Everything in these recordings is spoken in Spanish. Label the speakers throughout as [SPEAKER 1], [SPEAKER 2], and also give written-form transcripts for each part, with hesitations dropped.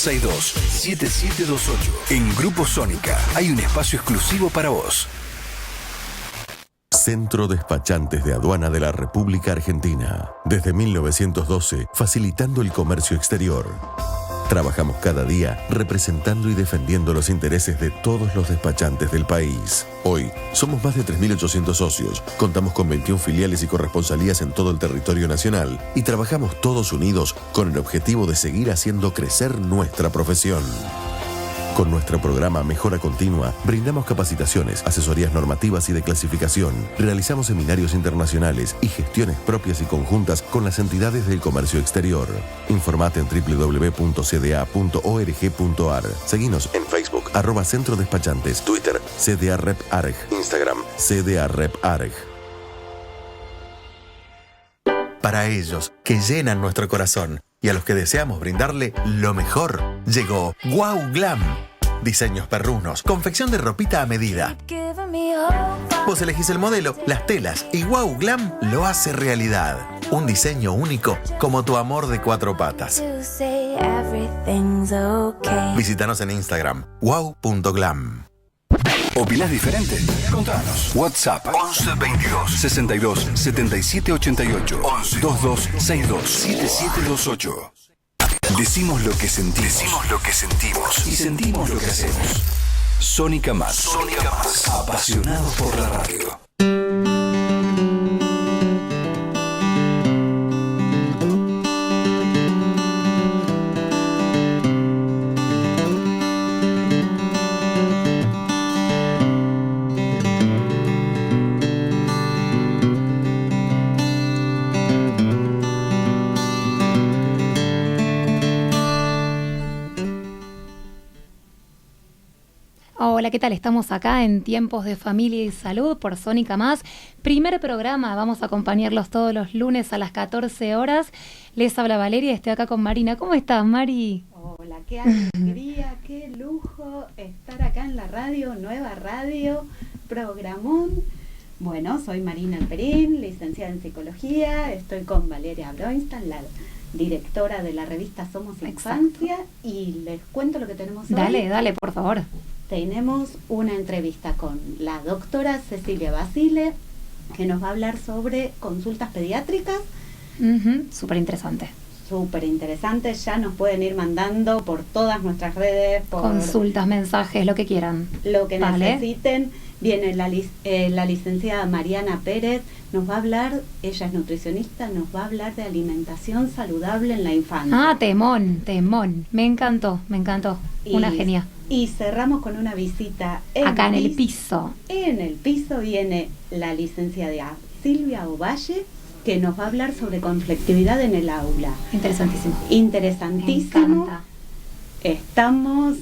[SPEAKER 1] 2262-7728. En Grupo Sónica hay un espacio exclusivo para vos.
[SPEAKER 2] Centro Despachantes de Aduana de la República Argentina. Desde 1912, facilitando el comercio exterior. Trabajamos cada día representando y defendiendo los intereses de todos los despachantes del país. Hoy, somos más de 3.800 socios, contamos con 21 filiales y corresponsalías en todo el territorio nacional y trabajamos todos unidos con el objetivo de seguir haciendo crecer nuestra profesión. Con nuestro programa Mejora Continua, brindamos capacitaciones, asesorías normativas y de clasificación, realizamos seminarios internacionales y gestiones propias y conjuntas con las entidades del comercio exterior. Informate en www.cda.org.ar. Seguinos en Facebook, @Centro Despachantes, Twitter, CDA Rep Arg, Instagram, CDA Rep Arg.
[SPEAKER 3] Para ellos, que llenan nuestro corazón, y a los que deseamos brindarle lo mejor, llegó Wow Glam. Diseños perrunos, confección de ropita a medida. Vos elegís el modelo, las telas y Wow Glam lo hace realidad. Un diseño único como tu amor de 4 patas. Visítanos en Instagram, wow.glam.
[SPEAKER 1] ¿Opinás diferente? Contanos. WhatsApp 11 22 62 77 88 11 22 62 7728. Decimos lo que sentimos. Decimos lo que sentimos. Y sentimos lo que hacemos. Sónica Más. Sónica Más. Apasionados por la radio.
[SPEAKER 4] Hola, ¿qué tal? Estamos acá en Tiempos de Familia y Salud por Sónica Más. Primer programa, vamos a acompañarlos todos los lunes a las 14 horas. Les habla Valeria y estoy acá con Marina. ¿Cómo estás, Mari?
[SPEAKER 5] Hola, qué alegría, qué lujo estar acá en la radio, nueva radio, programón. Bueno, soy Marina Alperín, licenciada en Psicología, estoy con Valeria Broinstein, la directora de la revista Somos Infancia, y les cuento lo que tenemos hoy.
[SPEAKER 4] Dale, por favor.
[SPEAKER 5] Tenemos una entrevista con la doctora Cecilia Basile, que nos va a hablar sobre consultas pediátricas.
[SPEAKER 4] Súper interesante.
[SPEAKER 5] Súper interesante, ya nos pueden ir mandando por todas nuestras redes. Por
[SPEAKER 4] consultas, mensajes, lo que quieran.
[SPEAKER 5] Lo que necesiten. Viene la licenciada Mariana Pérez, nos va a hablar, ella es nutricionista, nos va a hablar de alimentación saludable en la infancia.
[SPEAKER 4] Ah, temón, me encantó. Una genia.
[SPEAKER 5] Y cerramos con una visita
[SPEAKER 4] acá en el piso.
[SPEAKER 5] En el piso viene la licenciada Silvia Ovalle, que nos va a hablar sobre conflictividad en el aula. Interesantísimo.
[SPEAKER 4] Me encanta.
[SPEAKER 5] Estamos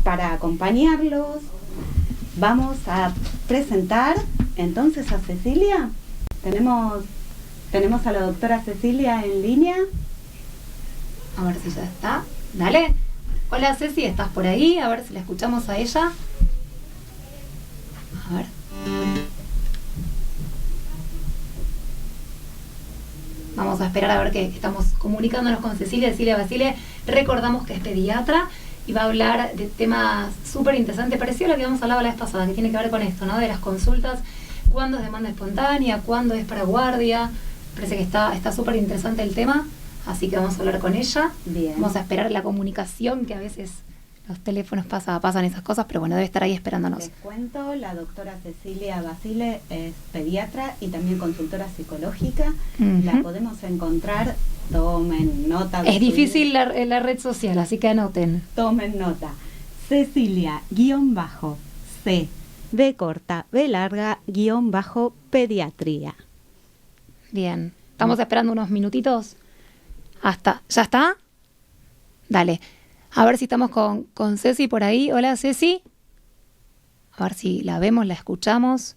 [SPEAKER 5] para acompañarlos. Vamos a presentar entonces a Cecilia. Tenemos a la doctora Cecilia en línea.
[SPEAKER 4] A ver si ya está. Dale. Hola Ceci, ¿estás por ahí? A ver si la escuchamos a ella. A ver. Vamos a esperar a ver que estamos comunicándonos con Cecilia Basile. Recordamos que es pediatra y va a hablar de temas súper interesantes, parecido a lo que habíamos hablado la vez pasada, que tiene que ver con esto, ¿no? De las consultas, cuándo es demanda espontánea, cuándo es para guardia. Parece que está súper interesante el tema, así que vamos a hablar con ella.
[SPEAKER 5] Bien.
[SPEAKER 4] Vamos a esperar la comunicación, que a veces los teléfonos pasan esas cosas, pero bueno, debe estar ahí esperándonos.
[SPEAKER 5] Les cuento, la doctora Cecilia Basile es pediatra y también consultora psicológica. La podemos encontrar. Tomen nota.
[SPEAKER 4] Es difícil la red social, así que anoten.
[SPEAKER 5] Tomen nota. Cecilia_C, B corta, B larga, _pediatría.
[SPEAKER 4] Bien. Estamos esperando unos minutitos. ¿Ya está? Dale. A ver si estamos con Ceci por ahí. Hola, Ceci. A ver si la vemos, la escuchamos.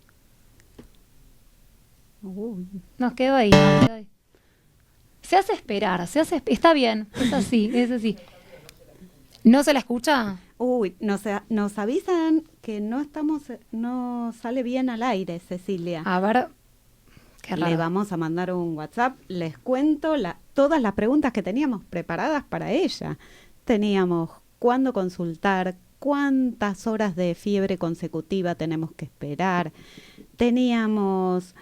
[SPEAKER 4] Nos quedó ahí. Se hace esperar, está bien, es así. ¿No se la escucha?
[SPEAKER 5] Nos avisan que no sale bien al aire, Cecilia.
[SPEAKER 4] A ver, qué raro.
[SPEAKER 5] Le vamos a mandar un WhatsApp, les cuento todas las preguntas que teníamos preparadas para ella. teníamos cuándo consultar, cuántas horas de fiebre consecutiva tenemos que esperar, teníamos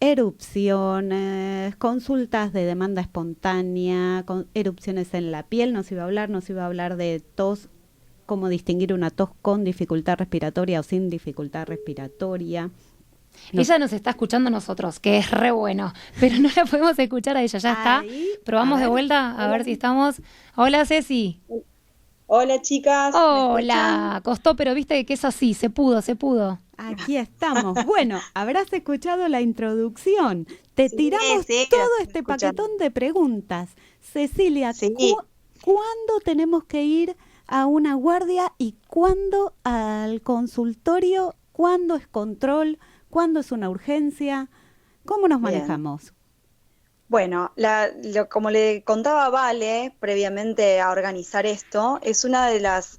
[SPEAKER 5] erupciones, consultas de demanda espontánea, erupciones en la piel, nos iba a hablar de tos, cómo distinguir una tos con dificultad respiratoria o sin dificultad respiratoria.
[SPEAKER 4] Ella nos está escuchando a nosotros, que es re bueno, pero no la podemos escuchar a ella, ya está. Probamos de vuelta, a ver si estamos. Hola, Ceci.
[SPEAKER 6] Hola, chicas.
[SPEAKER 4] Hola, costó, pero viste que es así, se pudo.
[SPEAKER 5] Aquí estamos. Bueno, habrás escuchado la introducción. Te tiramos todo este paquetón de preguntas. Cecilia, ¿cuándo tenemos que ir a una guardia y cuándo al consultorio? ¿Cuándo es control? ¿Cuándo es una urgencia? ¿Cómo nos manejamos?
[SPEAKER 6] Bueno, como le contaba Vale previamente a organizar esto, es una de los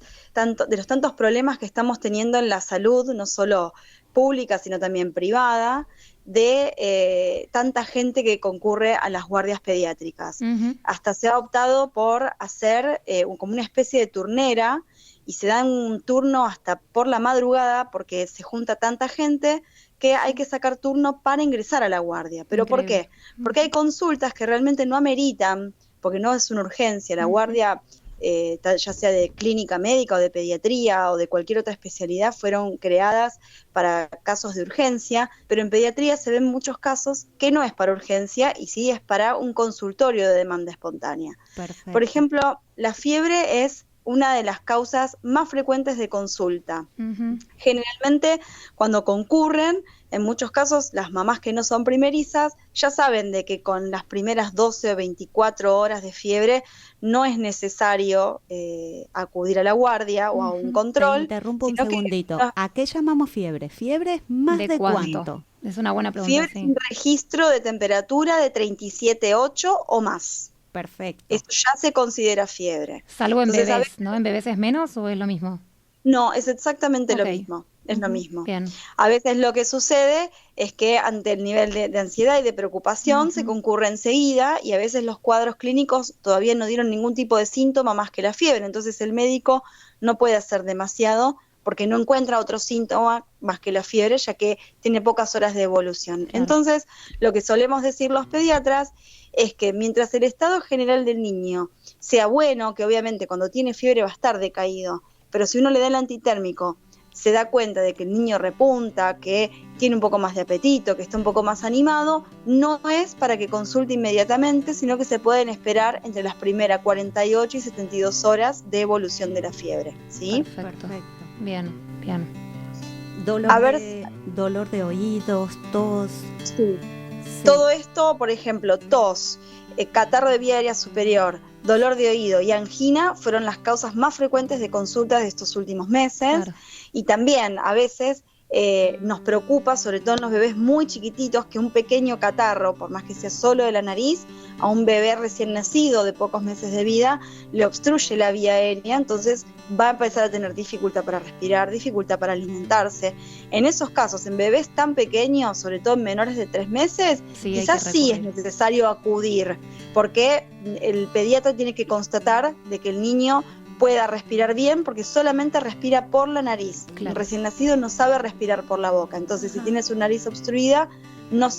[SPEAKER 6] tantos problemas que estamos teniendo en la salud, no solo pública, sino también privada, de tanta gente que concurre a las guardias pediátricas. Hasta se ha optado por hacer como una especie de turnera, y se da un turno hasta por la madrugada porque se junta tanta gente que hay que sacar turno para ingresar a la guardia. ¿Pero por qué? Porque hay consultas que realmente no ameritan, porque no es una urgencia. La guardia, ya sea de clínica médica o de pediatría o de cualquier otra especialidad, fueron creadas para casos de urgencia, pero en pediatría se ven muchos casos que no es para urgencia y sí es para un consultorio de demanda espontánea. Perfecto. Por ejemplo, la fiebre es una de las causas más frecuentes de consulta. Generalmente, cuando concurren, en muchos casos, las mamás que no son primerizas ya saben de que con las primeras 12 o 24 horas de fiebre no es necesario acudir a la guardia o a un control.
[SPEAKER 5] Te interrumpo un segundito. ¿A qué llamamos fiebre? ¿Fiebre es más de cuánto?
[SPEAKER 4] Es una buena pregunta.
[SPEAKER 6] Fiebre es un registro de temperatura de 37,8 o más.
[SPEAKER 5] Perfecto.
[SPEAKER 6] Esto ya se considera fiebre.
[SPEAKER 4] Salvo en bebés, ¿no? ¿En bebés es menos o es lo mismo?
[SPEAKER 6] No, es exactamente lo mismo. Es lo mismo.
[SPEAKER 4] Bien.
[SPEAKER 6] A veces lo que sucede es que ante el nivel de ansiedad y de preocupación se concurre enseguida y a veces los cuadros clínicos todavía no dieron ningún tipo de síntoma más que la fiebre. Entonces el médico no puede hacer demasiado porque no encuentra otro síntoma más que la fiebre, ya que tiene pocas horas de evolución. Claro. Entonces, lo que solemos decir los pediatras es que mientras el estado general del niño sea bueno, que obviamente cuando tiene fiebre va a estar decaído, pero si uno le da el antitérmico, se da cuenta de que el niño repunta, que tiene un poco más de apetito, que está un poco más animado, no es para que consulte inmediatamente, sino que se pueden esperar entre las primeras 48 y 72 horas de evolución de la fiebre, ¿sí?
[SPEAKER 4] Perfecto. Bien.
[SPEAKER 5] Dolor de oídos, tos.
[SPEAKER 6] Sí. Todo esto, por ejemplo, tos, catarro de vía aérea superior, dolor de oído y angina fueron las causas más frecuentes de consultas de estos últimos meses. Claro. Y también a veces nos preocupa, sobre todo en los bebés muy chiquititos, que un pequeño catarro, por más que sea solo de la nariz, a un bebé recién nacido de pocos meses de vida, le obstruye la vía aérea, entonces va a empezar a tener dificultad para respirar, dificultad para alimentarse. En esos casos, en bebés tan pequeños, sobre todo en menores de 3 meses, quizás sí es necesario acudir, porque el pediatra tiene que constatar de que el niño pueda respirar bien, porque solamente respira por la nariz. Claro. El recién nacido no sabe respirar por la boca, entonces si tiene su nariz obstruida no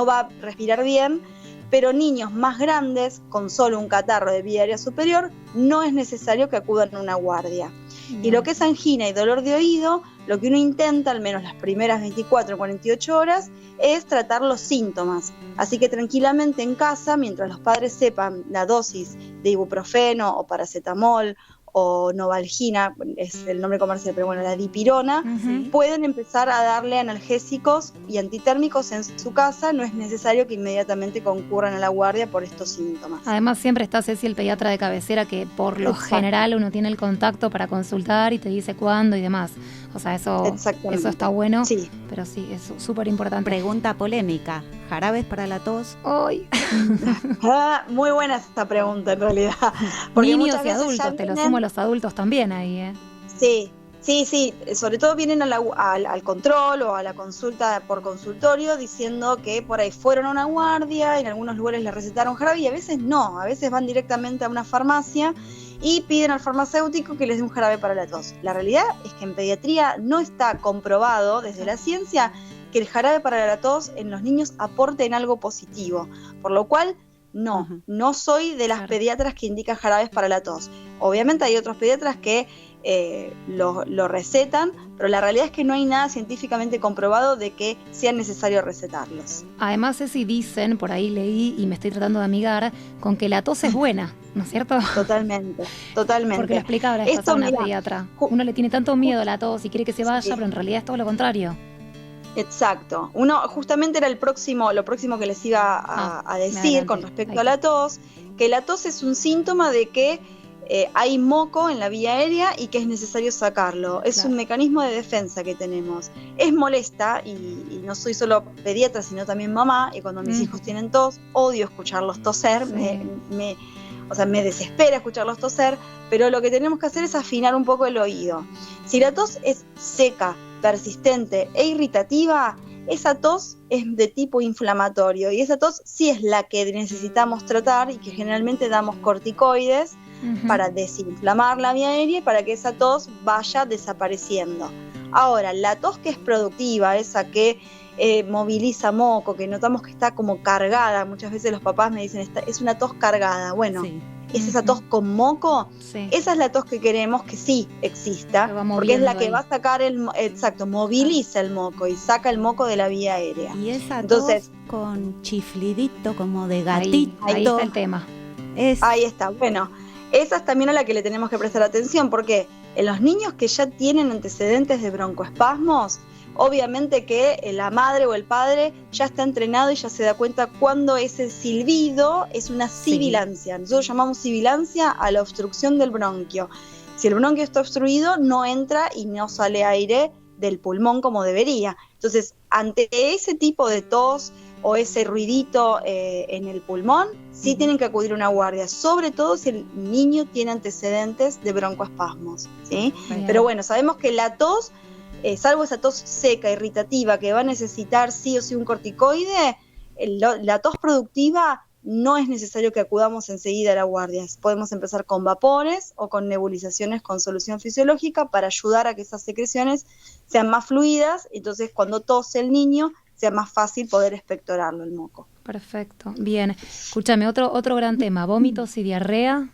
[SPEAKER 6] va a respirar bien. Pero niños más grandes, con solo un catarro de vía aérea superior, no es necesario que acudan a una guardia. Y lo que es angina y dolor de oído, lo que uno intenta, al menos las primeras 24 o 48 horas, es tratar los síntomas. Así que tranquilamente en casa, mientras los padres sepan la dosis de ibuprofeno o paracetamol o novalgina, es el nombre comercial, pero bueno, la dipirona, pueden empezar a darle analgésicos y antitérmicos en su casa. No es necesario que inmediatamente concurran a la guardia por estos síntomas.
[SPEAKER 4] Además siempre está Ceci, el pediatra de cabecera, que por lo general uno tiene el contacto para consultar y te dice cuándo y demás. O sea, eso está bueno, sí. Pero sí, es súper importante.
[SPEAKER 5] Pregunta polémica, ¿jarabes para la tos?
[SPEAKER 4] ¡Ay!
[SPEAKER 6] Muy buena esta pregunta en realidad. Porque
[SPEAKER 4] niños y adultos, te lo sumo los adultos también ahí,
[SPEAKER 6] Sí, sobre todo vienen al control o a la consulta por consultorio diciendo que por ahí fueron a una guardia, en algunos lugares les recetaron jarabe y a veces no, a veces van directamente a una farmacia y piden al farmacéutico que les dé un jarabe para la tos. La realidad es que en pediatría no está comprobado desde la ciencia que el jarabe para la tos en los niños aporte en algo positivo, por lo cual no soy de las pediatras que indican jarabes para la tos. Obviamente hay otros pediatras que lo recetan, pero la realidad es que no hay nada científicamente comprobado de que sea necesario recetarlos.
[SPEAKER 4] Además, Ceci, dicen, por ahí leí y me estoy tratando de amigar, con que la tos es buena, ¿no es cierto?
[SPEAKER 6] Totalmente.
[SPEAKER 4] Porque lo explicaba la vez pasada una pediatra. Uno le tiene tanto miedo a la tos y quiere que se vaya, pero en realidad es todo lo contrario.
[SPEAKER 6] Exacto. Justamente era lo próximo que les iba a decir con respecto a la tos, que la tos es un síntoma de que hay moco en la vía aérea y que es necesario sacarlo. Es un mecanismo de defensa que tenemos. Es molesta, y no soy solo pediatra, sino también mamá, y cuando mis hijos tienen tos, odio escucharlos toser, me desespera escucharlos toser, pero lo que tenemos que hacer es afinar un poco el oído. Si la tos es seca, persistente e irritativa, esa tos es de tipo inflamatorio, y esa tos sí es la que necesitamos tratar y que generalmente damos corticoides para desinflamar la vía aérea y para que esa tos vaya desapareciendo. Ahora, la tos que es productiva, esa que moviliza moco, que notamos que está como cargada, muchas veces los papás me dicen, es una tos cargada, bueno, es esa tos con moco, esa es la tos que queremos que sí exista, porque es la que va a sacar moviliza el moco y saca el moco de la vía aérea.
[SPEAKER 5] Y esa tos con chiflidito, como de gatito.
[SPEAKER 4] Ahí está el tema.
[SPEAKER 6] Ahí está, bueno, esa es también a la que le tenemos que prestar atención, porque en los niños que ya tienen antecedentes de broncoespasmos, obviamente que la madre o el padre ya está entrenado y ya se da cuenta cuando ese silbido es una sibilancia. Nosotros llamamos sibilancia a la obstrucción del bronquio. Si el bronquio está obstruido, no entra y no sale aire del pulmón como debería. Entonces, ante ese tipo de tos o ese ruidito en el pulmón, sí tienen que acudir a una guardia, sobre todo si el niño tiene antecedentes de broncoespasmos, ¿sí? Pero bueno, sabemos que la tos, salvo esa tos seca, irritativa, que va a necesitar sí o sí un corticoide, la tos productiva no es necesario que acudamos enseguida a la guardia. Podemos empezar con vapores o con nebulizaciones con solución fisiológica para ayudar a que esas secreciones sean más fluidas, entonces cuando tose el niño sea más fácil poder expectorarlo el moco.
[SPEAKER 4] Perfecto, bien. Escúchame, otro gran tema, vómitos y diarrea.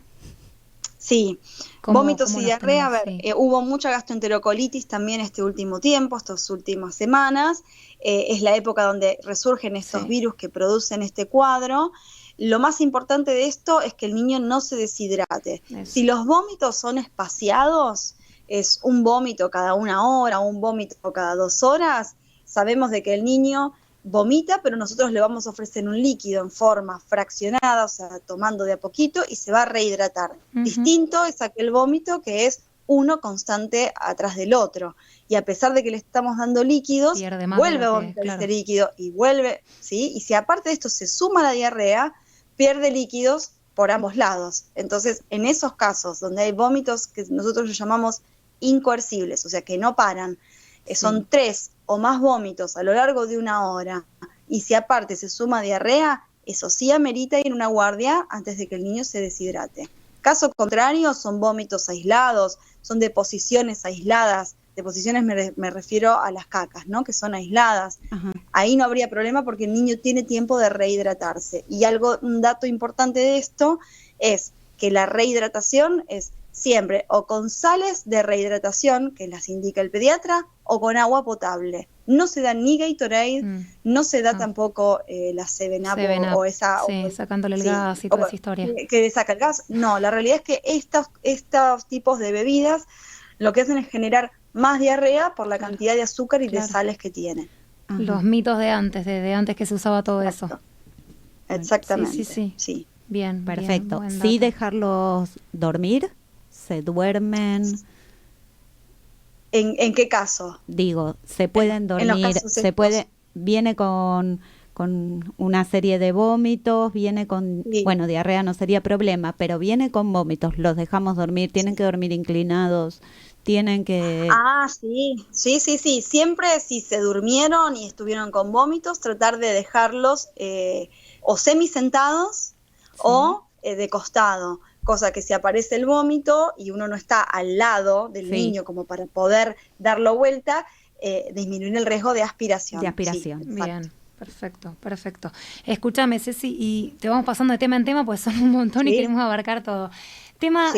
[SPEAKER 6] Sí, vómitos y diarrea, hubo mucha gastroenterocolitis también este último tiempo, estas últimas semanas, es la época donde resurgen estos virus que producen este cuadro. Lo más importante de esto es que el niño no se deshidrate. Si los vómitos son espaciados, es un vómito cada 1 hora, un vómito cada 2 horas, sabemos de que el niño vomita, pero nosotros le vamos a ofrecer un líquido en forma fraccionada, o sea, tomando de a poquito, y se va a rehidratar. Distinto es aquel vómito que es uno constante atrás del otro. Y a pesar de que le estamos dando líquidos, vuelve a vomitar este líquido y vuelve, ¿sí? Y si aparte de esto se suma la diarrea, pierde líquidos por ambos lados. Entonces, en esos casos donde hay vómitos que nosotros los llamamos incoercibles, o sea, que no paran, son 3 o más vómitos a lo largo de 1 hora, y si aparte se suma diarrea, eso sí amerita ir a una guardia antes de que el niño se deshidrate. Caso contrario, son vómitos aislados, son deposiciones aisladas. Deposiciones me refiero a las cacas, ¿no? Que son aisladas. Ahí no habría problema porque el niño tiene tiempo de rehidratarse. Y un dato importante de esto es que la rehidratación es siempre o con sales de rehidratación, que las indica el pediatra, o con agua potable. No se da ni Gatorade, no se da tampoco la 7up o esa...
[SPEAKER 4] sacándole el gas y toda esa historia.
[SPEAKER 6] Que saca el gas. No, la realidad es que estos tipos de bebidas lo que hacen es generar más diarrea por la cantidad de azúcar y de sales que tienen.
[SPEAKER 4] Los mitos de antes que se usaba todo eso.
[SPEAKER 6] Exactamente.
[SPEAKER 4] Sí. Bien,
[SPEAKER 5] perfecto. Sí, dejarlos dormir. ¿Se duermen?
[SPEAKER 6] ¿En qué caso?
[SPEAKER 5] Digo, se pueden dormir, viene con una serie de vómitos, viene con, bueno, diarrea no sería problema, pero viene con vómitos, los dejamos dormir, tienen que dormir inclinados, tienen que...
[SPEAKER 6] Sí, siempre si se durmieron y estuvieron con vómitos, tratar de dejarlos o semisentados o de costado. cosa que si aparece el vómito y uno no está al lado del niño como para poder darlo vuelta, disminuir el riesgo de aspiración.
[SPEAKER 5] De aspiración.
[SPEAKER 6] Sí,
[SPEAKER 4] bien. Perfecto. Escúchame, Ceci, y te vamos pasando de tema en tema, pues son un montón y queremos abarcar todo. Tema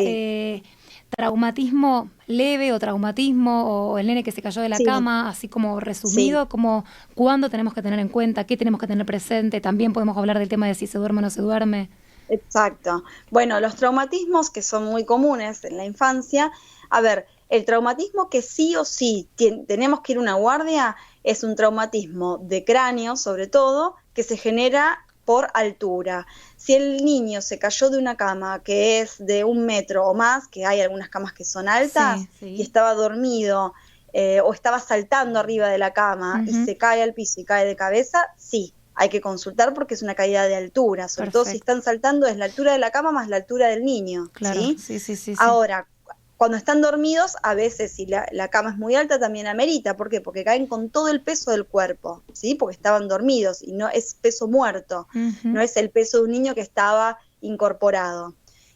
[SPEAKER 4] traumatismo leve o traumatismo, o el nene que se cayó de la cama, así como resumido, como cuándo tenemos que tener en cuenta, qué tenemos que tener presente. También podemos hablar del tema de si se duerme o no se duerme.
[SPEAKER 6] Exacto. Bueno, los traumatismos que son muy comunes en la infancia, a ver, el traumatismo que sí o sí tenemos que ir a una guardia es un traumatismo de cráneo, sobre todo, que se genera por altura. Si el niño se cayó de una cama que es de 1 metro o más, que hay algunas camas que son altas, y estaba dormido o estaba saltando arriba de la cama y se cae al piso y cae de cabeza, sí, hay que consultar porque es una caída de altura, sobre todo si están saltando es la altura de la cama más la altura del niño.
[SPEAKER 4] Claro,
[SPEAKER 6] ¿sí? Ahora, cuando están dormidos, a veces si la cama es muy alta también amerita. ¿Por qué? Porque caen con todo el peso del cuerpo, ¿sí? Porque estaban dormidos y no es peso muerto, no es el peso de un niño que estaba incorporado.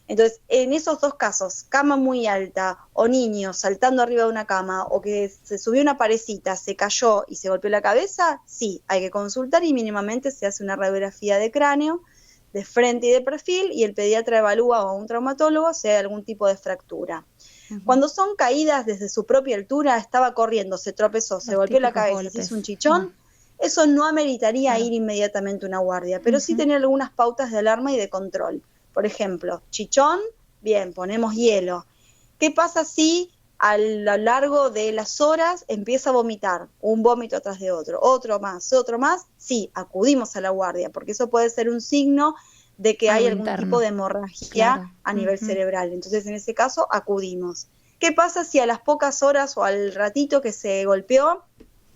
[SPEAKER 6] Entonces, en esos dos casos, cama muy alta o niño saltando arriba de una cama o que se subió una parecita, se cayó y se golpeó la cabeza, sí, hay que consultar y mínimamente se hace una radiografía de cráneo, de frente y de perfil, y el pediatra evalúa o un traumatólogo si hay algún tipo de fractura. Cuando son caídas desde su propia altura, estaba corriendo, se tropezó, se golpeó la cabeza, se hizo un chichón, eso no ameritaría ir inmediatamente a una guardia, pero sí tener algunas pautas de alarma y de control. Por ejemplo, chichón, bien, ponemos hielo. ¿Qué pasa si a lo largo de las horas empieza a vomitar? Un vómito atrás de otro más? Sí, acudimos a la guardia, porque eso puede ser un signo de que hay algún tipo de hemorragia a nivel cerebral. Entonces, en ese caso, acudimos. ¿Qué pasa si a las pocas horas o al ratito que se golpeó,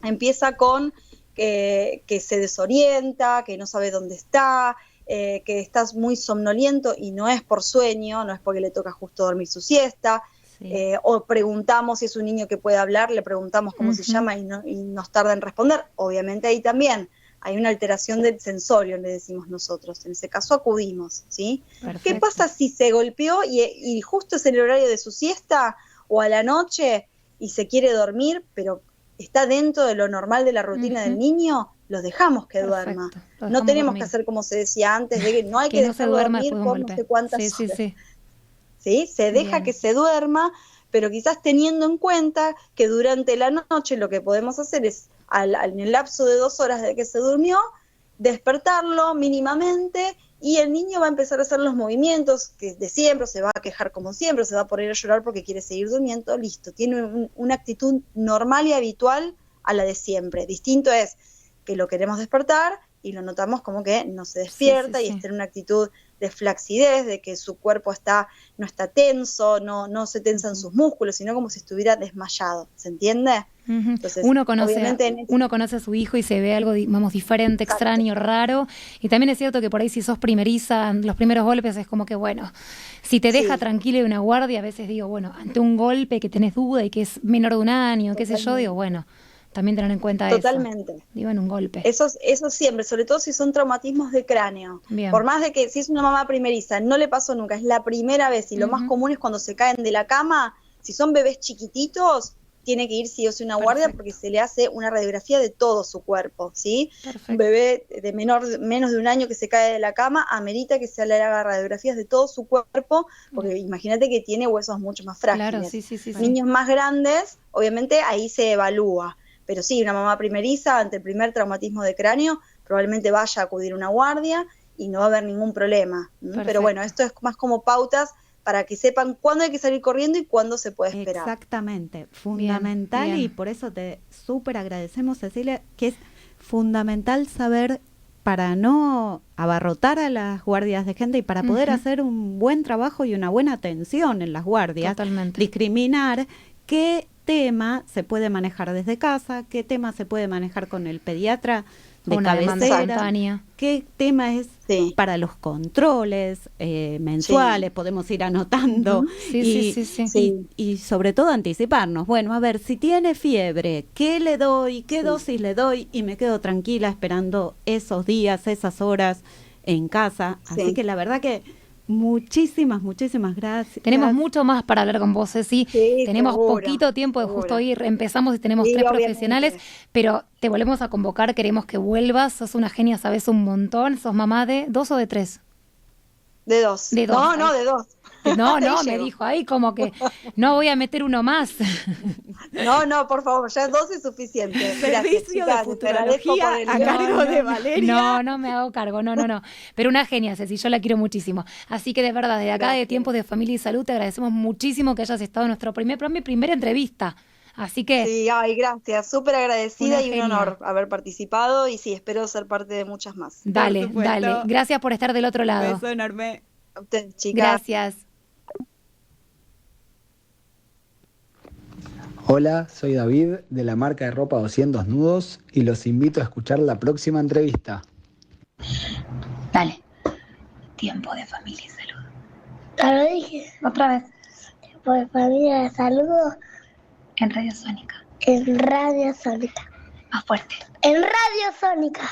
[SPEAKER 6] empieza con que se desorienta, que no sabe dónde está, que estás muy somnoliento y no es por sueño, no es porque le toca justo dormir su siesta, o preguntamos si es un niño que puede hablar, le preguntamos cómo se llama y nos tarda en responder? Obviamente ahí también hay una alteración del sensorio, le decimos nosotros. En ese caso acudimos, ¿sí? Perfecto. ¿Qué pasa si se golpeó y justo es el horario de su siesta o a la noche y se quiere dormir, pero está dentro de lo normal de la rutina del niño? Los dejamos que duerma. No tenemos que hacer como se decía antes, de que no hay que dejarlo dormir por no sé cuántas horas. ¿Sí? Se deja que se duerma, pero quizás teniendo en cuenta que durante la noche lo que podemos hacer es, en el lapso de 2 horas de que se durmió, despertarlo mínimamente y el niño va a empezar a hacer los movimientos que de siempre, se va a quejar como siempre, se va a poner a llorar porque quiere seguir durmiendo, listo, tiene una actitud normal y habitual a la de siempre. Distinto es que lo queremos despertar y lo notamos como que no se despierta y está en una actitud de flacidez, de que su cuerpo no está tenso, no se tensan sus músculos, sino como si estuviera desmayado, ¿se entiende? Entonces, uno
[SPEAKER 4] conoce a su hijo y se ve algo, vamos, diferente, extraño, raro, y también es cierto que por ahí si sos primeriza, los primeros golpes es como que, bueno, si te deja tranquilo de una guardia, a veces digo, bueno, ante un golpe que tenés duda y que es menor de 1 año, qué sé yo, digo, bueno, también tener en cuenta eso. Digo, en un golpe.
[SPEAKER 6] Eso siempre, sobre todo si son traumatismos de cráneo. Bien. Por más de que si es una mamá primeriza, no le pasó nunca, es la primera vez, y lo más común es cuando se caen de la cama, si son bebés chiquititos, tiene que ir sí o sí a una guardia porque se le hace una radiografía de todo su cuerpo, ¿sí? Un bebé de menos de 1 año que se cae de la cama, amerita que se le haga radiografías de todo su cuerpo, porque imagínate que tiene huesos mucho más frágiles.
[SPEAKER 4] Claro,
[SPEAKER 6] Niños más grandes, obviamente ahí se evalúa. Pero sí, una mamá primeriza ante el primer traumatismo de cráneo probablemente vaya a acudir a una guardia y no va a haber ningún problema. Pero bueno, esto es más como pautas para que sepan cuándo hay que salir corriendo y cuándo se puede esperar.
[SPEAKER 5] Exactamente, fundamental. Bien. Y por eso te súper agradecemos, Cecilia, que es fundamental saber para no abarrotar a las guardias de gente y para poder hacer un buen trabajo y una buena atención en las guardias.
[SPEAKER 4] Totalmente.
[SPEAKER 5] Discriminar qué tema se puede manejar desde casa, qué tema se puede manejar con el pediatra de cabecera, qué tema es para los controles mensuales, podemos ir anotando y sobre todo anticiparnos. Bueno, a ver, si tiene fiebre, ¿qué le doy? ¿Qué dosis le doy? Y me quedo tranquila esperando esos días, esas horas en casa. Así que la verdad que Muchísimas gracias.
[SPEAKER 4] Tenemos mucho más para hablar con vos, Ceci.
[SPEAKER 6] Sí,
[SPEAKER 4] tenemos
[SPEAKER 6] seguro,
[SPEAKER 4] poquito tiempo de justo hoy empezamos y tenemos
[SPEAKER 6] Sí,
[SPEAKER 4] 3
[SPEAKER 6] obviamente.
[SPEAKER 4] profesionales, pero te volvemos a convocar, queremos que vuelvas, sos una genia, sabes un montón, sos mamá de 2 o de 3.
[SPEAKER 6] De 2.
[SPEAKER 4] De 2.
[SPEAKER 6] No, de 2.
[SPEAKER 4] No,
[SPEAKER 6] Ahí
[SPEAKER 4] me
[SPEAKER 6] llego.
[SPEAKER 4] dijo ahí como que no voy a meter uno más.
[SPEAKER 6] No, por favor, ya 2 es suficiente. Gracias,
[SPEAKER 5] Servicio
[SPEAKER 6] chicas,
[SPEAKER 5] de
[SPEAKER 6] te agradezco
[SPEAKER 5] futurología
[SPEAKER 6] por el-
[SPEAKER 5] a cargo de Valeria.
[SPEAKER 4] No me hago cargo, no. Pero una genia, Ceci, yo la quiero muchísimo. Así que de verdad, de acá de
[SPEAKER 6] Gracias.
[SPEAKER 4] Tiempos de Familia y Salud, te agradecemos muchísimo que hayas estado en nuestro mi primera entrevista. Así que
[SPEAKER 6] Sí, gracias, súper agradecida
[SPEAKER 4] Una
[SPEAKER 6] y un
[SPEAKER 4] genia.
[SPEAKER 6] honor haber participado y sí, espero ser parte de muchas más.
[SPEAKER 4] dale.
[SPEAKER 5] supuesto.
[SPEAKER 4] Gracias por estar del otro lado.
[SPEAKER 5] Beso enorme.
[SPEAKER 6] A ustedes, chicas.
[SPEAKER 4] Gracias.
[SPEAKER 7] Hola, soy David de la marca de ropa 200 nudos y los invito a escuchar la próxima entrevista.
[SPEAKER 4] Dale. Tiempo de Familia y Salud.
[SPEAKER 8] Ya lo dije.
[SPEAKER 4] Otra vez.
[SPEAKER 8] Por familia de saludos
[SPEAKER 4] En Radio Sónica.
[SPEAKER 8] en Radio Sónica.
[SPEAKER 4] Más fuerte.
[SPEAKER 8] En Radio Sónica.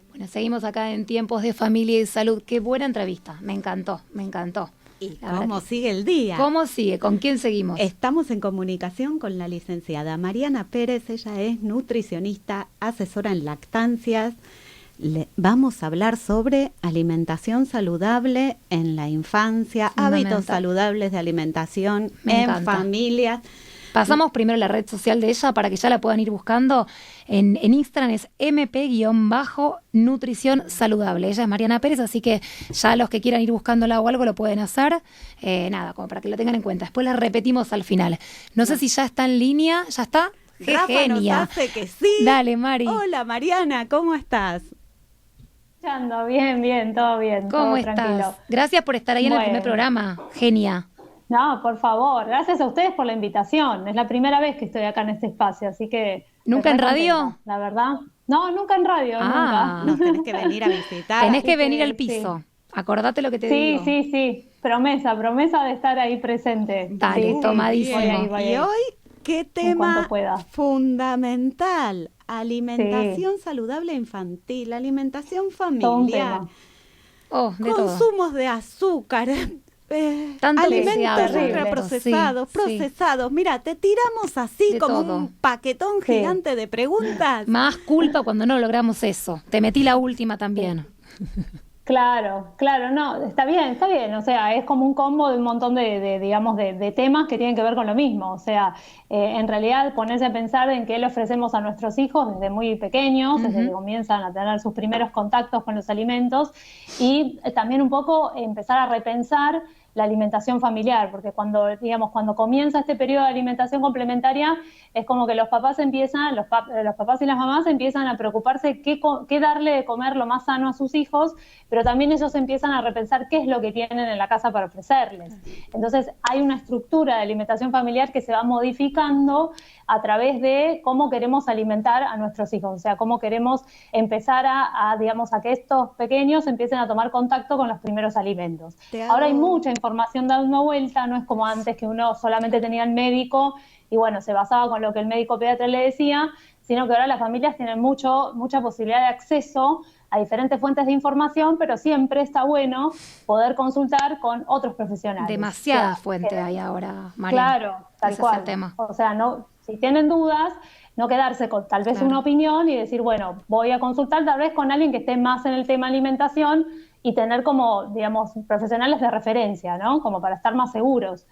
[SPEAKER 4] Bueno, seguimos acá en Tiempos de Familia y Salud. Qué buena entrevista. Me encantó.
[SPEAKER 5] ¿Y
[SPEAKER 4] La verdad
[SPEAKER 5] cómo
[SPEAKER 4] que-
[SPEAKER 5] sigue el día?
[SPEAKER 4] ¿Cómo sigue? ¿Con quién seguimos?
[SPEAKER 5] Estamos en comunicación con la licenciada Mariana Pérez. Ella es nutricionista, asesora en lactancias. Vamos a hablar sobre alimentación saludable en la infancia,
[SPEAKER 4] Fundamental.
[SPEAKER 5] hábitos saludables de alimentación
[SPEAKER 4] Me
[SPEAKER 5] en
[SPEAKER 4] encanta.
[SPEAKER 5] familias.
[SPEAKER 4] Pasamos primero la red social de ella para que ya la puedan ir buscando. En Instagram es mp-nutrición saludable. Ella es Mariana Pérez, así que ya los que quieran ir buscándola o algo lo pueden hacer. Nada, como para que lo tengan en cuenta. Después la repetimos al final. No sé si ya está en línea. ¿Ya está? ¡Qué
[SPEAKER 5] Rafa
[SPEAKER 4] genia!
[SPEAKER 5] nos hace que sí.
[SPEAKER 4] Dale, Mari.
[SPEAKER 5] Hola Mariana, ¿cómo estás?
[SPEAKER 9] Bien, todo bien.
[SPEAKER 4] ¿Cómo
[SPEAKER 9] todo
[SPEAKER 4] estás?
[SPEAKER 9] tranquilo.
[SPEAKER 4] Gracias por estar ahí en el
[SPEAKER 9] Bueno.
[SPEAKER 4] primer programa. Genia.
[SPEAKER 9] No, por favor, gracias a ustedes por la invitación. Es la primera vez que estoy acá en este espacio, así que...
[SPEAKER 4] ¿Nunca
[SPEAKER 9] estoy
[SPEAKER 4] en radio?
[SPEAKER 9] contenta, la verdad. No, nunca en radio,
[SPEAKER 4] Ah.
[SPEAKER 5] Nos tenés que venir a visitar.
[SPEAKER 4] Tenés que
[SPEAKER 9] así
[SPEAKER 4] venir
[SPEAKER 9] que
[SPEAKER 4] al piso. Acordate lo que te digo.
[SPEAKER 9] Sí. Promesa de estar ahí presente.
[SPEAKER 4] Dale,
[SPEAKER 9] Sí,
[SPEAKER 4] tomadísimo.
[SPEAKER 9] voy ahí, voy
[SPEAKER 5] Y
[SPEAKER 9] ahí.
[SPEAKER 5] hoy, ¿qué tema
[SPEAKER 9] cuanto pueda.
[SPEAKER 5] fundamental? Alimentación saludable infantil, alimentación
[SPEAKER 9] Todo un
[SPEAKER 5] familiar,
[SPEAKER 9] tema.
[SPEAKER 4] Oh, de todo.
[SPEAKER 5] consumos de azúcar,
[SPEAKER 4] Tanto
[SPEAKER 5] alimentos
[SPEAKER 4] deseable.
[SPEAKER 5] ultraprocesados,
[SPEAKER 4] Sí,
[SPEAKER 5] procesados. Mira, te tiramos así
[SPEAKER 4] De
[SPEAKER 5] como
[SPEAKER 4] todo.
[SPEAKER 5] un paquetón
[SPEAKER 9] Sí.
[SPEAKER 5] gigante de preguntas.
[SPEAKER 4] Más culpa cuando no logramos eso. Te metí la última también.
[SPEAKER 9] Claro, no, está bien, o sea, es como un combo de un montón de temas que tienen que ver con lo mismo, o sea, en realidad ponerse a pensar en qué le ofrecemos a nuestros hijos desde muy pequeños, desde que comienzan a tener sus primeros contactos con los alimentos y también un poco empezar a repensar la alimentación familiar, porque cuando comienza este periodo de alimentación complementaria, es como que los papás los papás y las mamás empiezan a preocuparse qué darle de comer lo más sano a sus hijos, pero también ellos empiezan a repensar qué es lo que tienen en la casa para ofrecerles. Entonces hay una estructura de alimentación familiar que se va modificando a través de cómo queremos alimentar a nuestros hijos, o sea, cómo queremos empezar a que estos pequeños empiecen a tomar contacto con los primeros alimentos. Ahora hay mucha información dando vuelta, no es como antes que uno solamente tenía el médico y bueno, se basaba con lo que el médico pediatra le decía, sino que ahora las familias tienen mucha posibilidad de acceso a diferentes fuentes de información, pero siempre está bueno poder consultar con otros profesionales.
[SPEAKER 4] Demasiadas fuentes hay ahora, María.
[SPEAKER 9] Claro, tal
[SPEAKER 4] Ese
[SPEAKER 9] cual.
[SPEAKER 4] es el tema.
[SPEAKER 9] O sea, si tienen dudas, no quedarse con tal vez una opinión y decir, bueno, voy a consultar tal vez con alguien que esté más en el tema alimentación y tener como, profesionales de referencia, ¿no? Como para estar más seguros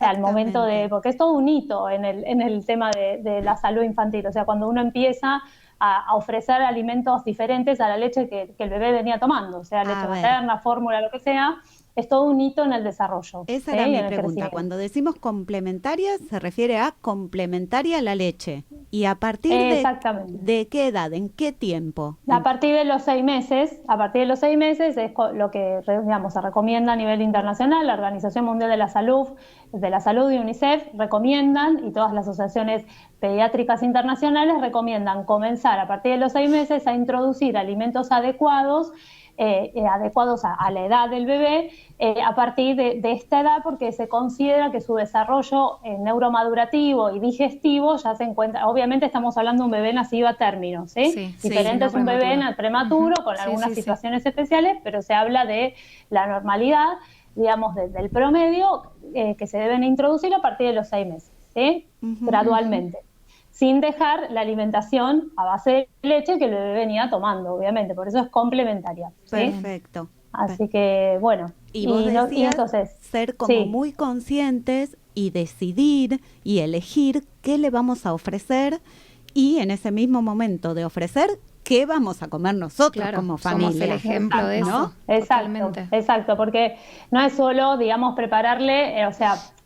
[SPEAKER 9] al momento porque es todo un hito en el tema de la salud infantil. O sea, cuando uno empieza a ofrecer alimentos diferentes a la leche que el bebé venía tomando, sea leche materna, fórmula, lo que sea. Es todo un hito en el desarrollo.
[SPEAKER 5] Esa era mi pregunta. Cuando decimos complementaria, se refiere a complementaria a la leche. ¿Y a partir de qué edad, en qué tiempo?
[SPEAKER 9] A partir de los 6 meses. A partir de los 6 meses es lo que, digamos, se recomienda a nivel internacional. La Organización Mundial de la Salud y UNICEF recomiendan, y todas las asociaciones pediátricas internacionales recomiendan comenzar a partir de los 6 meses a introducir alimentos adecuados a la edad del bebé, a partir de esta edad, porque se considera que su desarrollo neuromadurativo y digestivo ya se encuentra. Obviamente estamos hablando de un bebé nacido a término, ¿sí? Diferente es un bebé prematuro, con algunas situaciones especiales, pero se habla de la normalidad, digamos, del promedio, que se deben introducir a partir de los 6 meses, ¿sí? Gradualmente. Sin dejar la alimentación a base de leche que el bebé venía tomando, obviamente, por eso es complementaria. ¿Sí?
[SPEAKER 5] Perfecto.
[SPEAKER 9] Así que, bueno.
[SPEAKER 5] Y vos decías entonces, ser como muy conscientes y decidir y elegir qué le vamos a ofrecer, y en ese mismo momento de ofrecer, qué vamos a comer nosotros como familia.
[SPEAKER 4] Somos el ejemplo de eso.
[SPEAKER 9] Exacto, porque no es solo, digamos, prepararle,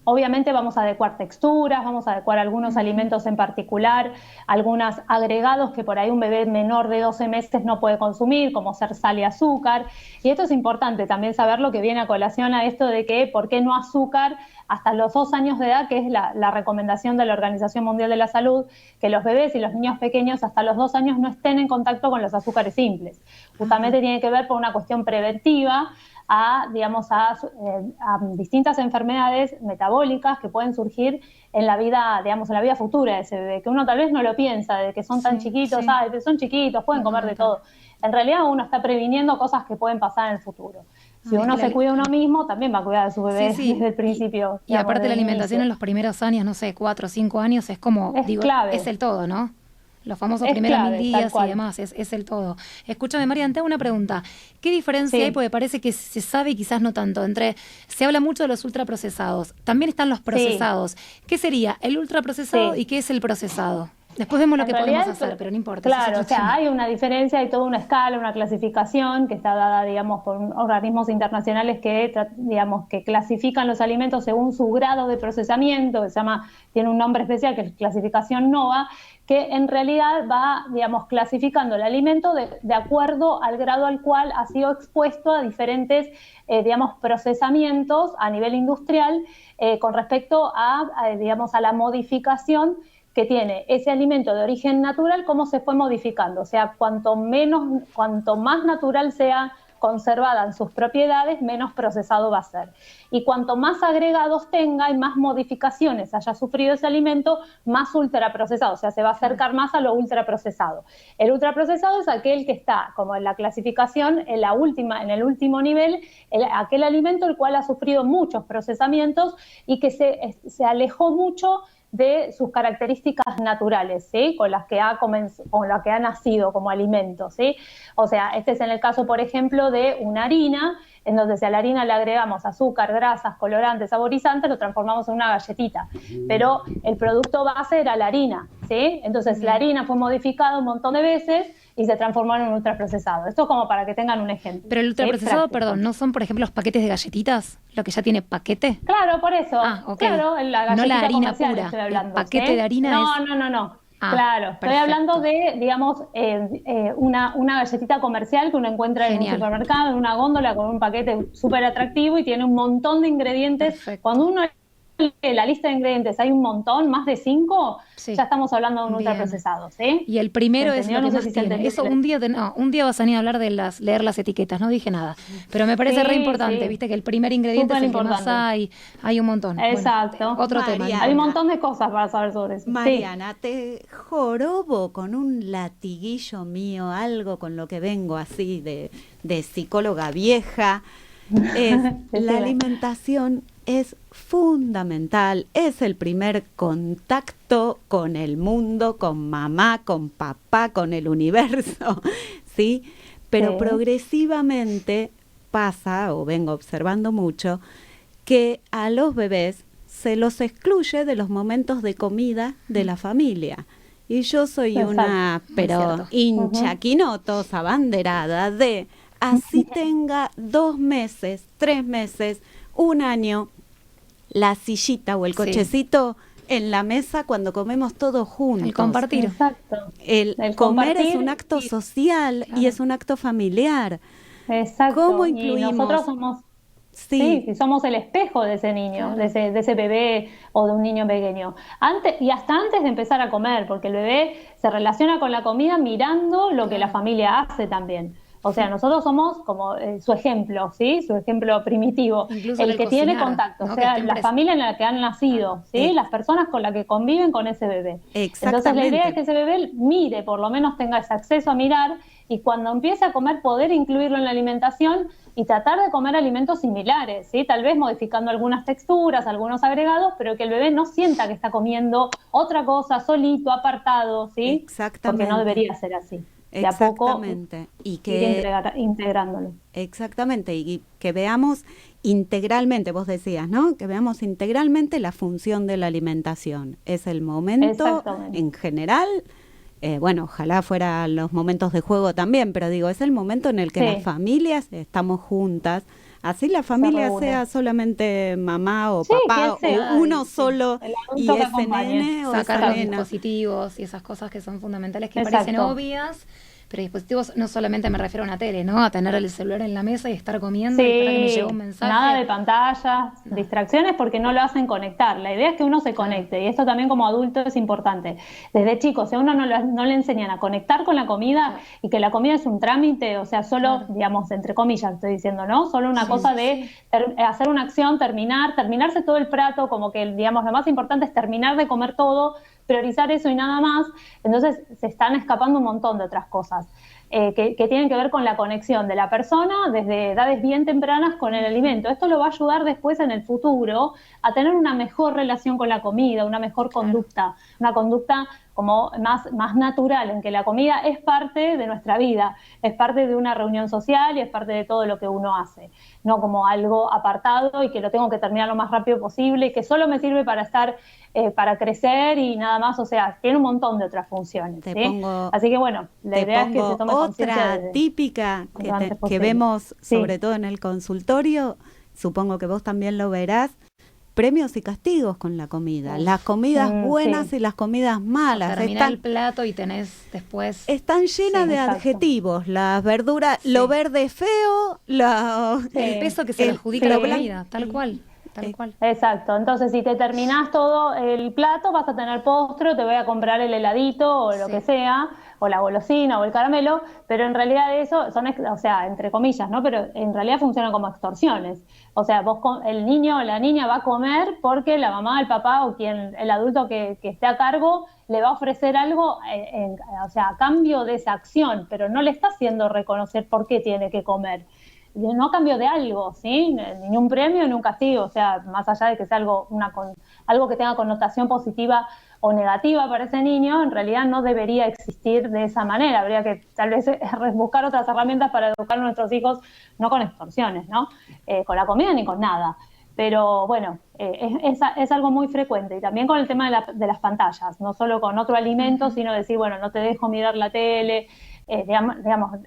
[SPEAKER 9] obviamente vamos a adecuar texturas, vamos a adecuar algunos alimentos en particular, algunos agregados que por ahí un bebé menor de 12 meses no puede consumir, como ser sal y azúcar. Y esto es importante también saber, lo que viene a colación a esto de que por qué no azúcar hasta los 2 años de edad, que es la recomendación de la Organización Mundial de la Salud, que los bebés y los niños pequeños hasta los 2 años no estén en contacto con los azúcares simples. Justamente tiene que ver por una cuestión preventiva a distintas enfermedades metabólicas que pueden surgir en la vida, digamos, en la vida futura de ese bebé, que uno tal vez no lo piensa, de que son tan chiquitos, son chiquitos, pueden comer de todo. En realidad uno está previniendo cosas que pueden pasar en el futuro. Si uno se cuida uno mismo, también va a cuidar a su bebé desde el principio.
[SPEAKER 4] Y aparte la alimentación en los primeros años, 4 o 5 años, es como,
[SPEAKER 9] clave.
[SPEAKER 4] Es el todo, ¿no? Los famosos primeros 1000 días y demás, es el todo. Escúchame, Marian, te hago una pregunta. ¿Qué diferencia hay? Porque parece que se sabe y quizás no tanto. Se habla mucho de los ultraprocesados. También están los procesados. ¿Qué sería el ultraprocesado y qué es el procesado? Después vemos lo que podemos hacer, pero no importa.
[SPEAKER 9] Claro, hay una diferencia, hay toda una escala, una clasificación que está dada, digamos, por organismos internacionales que clasifican los alimentos según su grado de procesamiento, que tiene un nombre especial, que es clasificación NOVA, que en realidad va, digamos, clasificando el alimento de acuerdo al grado al cual ha sido expuesto a diferentes, procesamientos a nivel industrial, con respecto a la modificación que tiene ese alimento de origen natural, cómo se fue modificando. O sea, cuanto más natural sea conservada en sus propiedades, menos procesado va a ser. Y cuanto más agregados tenga y más modificaciones haya sufrido ese alimento, más ultraprocesado, o sea, se va a acercar más a lo ultraprocesado. El ultraprocesado es aquel que está, como en la clasificación, en el último nivel, aquel alimento el cual ha sufrido muchos procesamientos y que se alejó mucho de sus características naturales, ¿sí? con las que ha nacido como alimento, ¿sí? O sea, este es en el caso, por ejemplo, de una harina, en donde si a la harina le agregamos azúcar, grasas, colorantes, saborizantes, lo transformamos en una galletita. Pero el producto base era la harina, ¿sí? Entonces la harina fue modificada un montón de veces y se transformó en un ultraprocesado. Esto es como para que tengan un ejemplo.
[SPEAKER 4] Pero el ultraprocesado, ¿no son, por ejemplo, los paquetes de galletitas? ¿Lo que ya tiene paquete?
[SPEAKER 9] Claro, por eso.
[SPEAKER 4] Okay.
[SPEAKER 9] Claro, la galletita
[SPEAKER 4] no la harina
[SPEAKER 9] comercial
[SPEAKER 4] pura.
[SPEAKER 9] Estoy hablando,
[SPEAKER 4] el paquete de harina
[SPEAKER 9] No. Claro,
[SPEAKER 4] perfecto.
[SPEAKER 9] Estoy hablando de, digamos, una galletita comercial que uno encuentra en un supermercado, en una góndola con un paquete súper atractivo y tiene un montón de ingredientes.
[SPEAKER 4] Perfecto.
[SPEAKER 9] Cuando uno lee la lista de ingredientes, hay un montón, más de 5, ya estamos hablando de un ultraprocesado, ¿sí?
[SPEAKER 4] Y el primero es lo que
[SPEAKER 9] no
[SPEAKER 4] más tiene. Eso un día vas a venir a hablar de leer las etiquetas, no dije nada. Pero me parece re importante, viste que el primer ingrediente es el que más hay un montón.
[SPEAKER 9] Exacto.
[SPEAKER 4] Bueno, otro tema.
[SPEAKER 9] Hay un montón de cosas para saber sobre eso.
[SPEAKER 5] Mariana, te jorobo con un latiguillo mío, algo con lo que vengo así de psicóloga vieja. La alimentación es fundamental, es el primer contacto con el mundo, con mamá, con papá, con el universo, ¿sí? Pero progresivamente pasa, o vengo observando mucho, que a los bebés se los excluye de los momentos de comida de la familia. Y yo soy
[SPEAKER 9] Exacto.
[SPEAKER 5] una, pero
[SPEAKER 4] cierto.
[SPEAKER 5] hincha, quinotos, abanderada de así tenga 2 meses, 3 meses, 1 año, la sillita o el
[SPEAKER 4] Sí.
[SPEAKER 5] cochecito en la mesa cuando comemos todos juntos.
[SPEAKER 4] El compartir.
[SPEAKER 9] Exacto.
[SPEAKER 5] El
[SPEAKER 9] El
[SPEAKER 5] comer es
[SPEAKER 9] compartir
[SPEAKER 5] un acto social
[SPEAKER 4] Claro.
[SPEAKER 5] y es un acto familiar.
[SPEAKER 9] Exacto.
[SPEAKER 5] ¿Cómo
[SPEAKER 9] Y
[SPEAKER 5] incluimos?
[SPEAKER 9] nosotros somos,
[SPEAKER 5] Sí,
[SPEAKER 9] sí, somos el espejo de ese niño,
[SPEAKER 4] Claro.
[SPEAKER 9] de ese bebé o de un niño pequeño. Y hasta antes de empezar a comer, porque el bebé se relaciona con la comida mirando lo que la familia hace también. O sea, nosotros somos como su ejemplo, ¿sí? Su ejemplo primitivo.
[SPEAKER 4] Incluso en
[SPEAKER 9] El
[SPEAKER 4] el
[SPEAKER 9] que tiene
[SPEAKER 4] cocinar,
[SPEAKER 9] contacto,
[SPEAKER 4] ¿no?
[SPEAKER 9] o
[SPEAKER 4] Que
[SPEAKER 9] sea,
[SPEAKER 4] estén
[SPEAKER 9] la familia en la que han nacido, ¿sí? Las personas con las que conviven con ese bebé. Entonces la idea es que ese bebé mire, por lo menos tenga ese acceso a mirar, y cuando empiece a comer poder incluirlo en la alimentación y tratar de comer alimentos similares, ¿sí? Tal vez modificando algunas texturas, algunos agregados, pero que el bebé no sienta que está comiendo otra cosa solito, apartado, ¿sí?
[SPEAKER 5] Exactamente.
[SPEAKER 9] Porque no debería ser así. De a poco
[SPEAKER 5] exactamente. Y
[SPEAKER 9] ir
[SPEAKER 5] que
[SPEAKER 9] integrándolo.
[SPEAKER 5] exactamente, y que veamos integralmente, vos decías, ¿no? Que veamos integralmente la función de la alimentación. Es el momento
[SPEAKER 9] Exactamente.
[SPEAKER 5] en general, bueno, ojalá fueran los momentos de juego también, pero digo, es el momento en el que
[SPEAKER 9] Sí.
[SPEAKER 5] las familias estamos juntas. Así la familia
[SPEAKER 9] reúne.
[SPEAKER 5] sea solamente mamá o
[SPEAKER 9] Sí,
[SPEAKER 5] papá
[SPEAKER 9] quien sea.
[SPEAKER 5] o uno
[SPEAKER 4] Sí.
[SPEAKER 5] solo
[SPEAKER 9] El
[SPEAKER 5] y
[SPEAKER 9] adulto que
[SPEAKER 5] ese
[SPEAKER 9] acompañe.
[SPEAKER 5] nene o
[SPEAKER 4] Sacar
[SPEAKER 5] esa
[SPEAKER 4] los
[SPEAKER 5] nena.
[SPEAKER 4] dispositivos y esas cosas que son fundamentales, que
[SPEAKER 9] Exacto.
[SPEAKER 4] parecen obvias, pero dispositivos no solamente me refiero a una tele, ¿no? A tener el celular en la mesa y estar comiendo y esperar que me
[SPEAKER 9] Sí,
[SPEAKER 4] llegue un mensaje.
[SPEAKER 9] nada de pantallas, distracciones, porque no lo hacen conectar. La idea es que uno se conecte, y esto también como adulto es importante. Desde chicos, si a uno no le enseñan a conectar con la comida, y que la comida es un trámite, o sea, solo, digamos, entre comillas estoy diciendo, ¿no? Solo una cosa de hacer una acción, terminarse todo el plato, como que, digamos, lo más importante es terminar de comer todo, priorizar eso y nada más. Entonces se están escapando un montón de otras cosas que tienen que ver con la conexión de la persona desde edades bien tempranas con el alimento. Esto lo va a ayudar después en el futuro a tener una mejor relación con la comida, una mejor conducta, una conducta como más natural, en que la comida es parte de nuestra vida, es parte de una reunión social y es parte de todo lo que uno hace, no como algo apartado y que lo tengo que terminar lo más rápido posible y que solo me sirve para estar, para crecer y nada más. O sea, tiene un montón de otras funciones.
[SPEAKER 5] Te
[SPEAKER 9] ¿sí?
[SPEAKER 5] pongo-
[SPEAKER 9] Así que bueno, la idea es que se tome conciencia
[SPEAKER 5] otra
[SPEAKER 9] de-
[SPEAKER 5] típica
[SPEAKER 9] lo antes
[SPEAKER 5] que
[SPEAKER 9] posible.
[SPEAKER 5] vemos
[SPEAKER 9] Sí.
[SPEAKER 5] sobre todo en el consultorio, supongo que vos también lo verás, premios y castigos con la comida. Las comidas buenas
[SPEAKER 9] sí.
[SPEAKER 5] y las comidas malas.
[SPEAKER 4] Terminar el plato y tenés después...
[SPEAKER 5] Están llenas
[SPEAKER 4] Sí,
[SPEAKER 5] de
[SPEAKER 9] exacto.
[SPEAKER 5] adjetivos. Las verduras, lo verde es feo,
[SPEAKER 4] el peso que se le adjudica a la
[SPEAKER 9] sí.
[SPEAKER 4] comida, tal cual. Tal cual.
[SPEAKER 9] Exacto, entonces si te terminás todo el plato vas a tener postre, o te voy a comprar el heladito o lo que sea, o la golosina o el caramelo, pero en realidad eso son, o sea, entre comillas, ¿no? Pero en realidad funcionan como extorsiones. O sea, el niño o la niña va a comer porque la mamá, el papá o el adulto que esté a cargo le va a ofrecer algo, o sea, a cambio de esa acción, pero no le está haciendo reconocer por qué tiene que comer. No a cambio de algo, ¿sí? Ni un premio ni un castigo, o sea, más allá de que sea algo que tenga connotación positiva o negativa para ese niño, en realidad no debería existir de esa manera. Habría que tal vez buscar otras herramientas para educar a nuestros hijos, no con extorsiones, ¿no? Con la comida ni con nada. Pero bueno, es algo muy frecuente. Y también con el tema de las pantallas, no solo con otro alimento, sino decir, bueno, no te dejo mirar la tele. Digamos,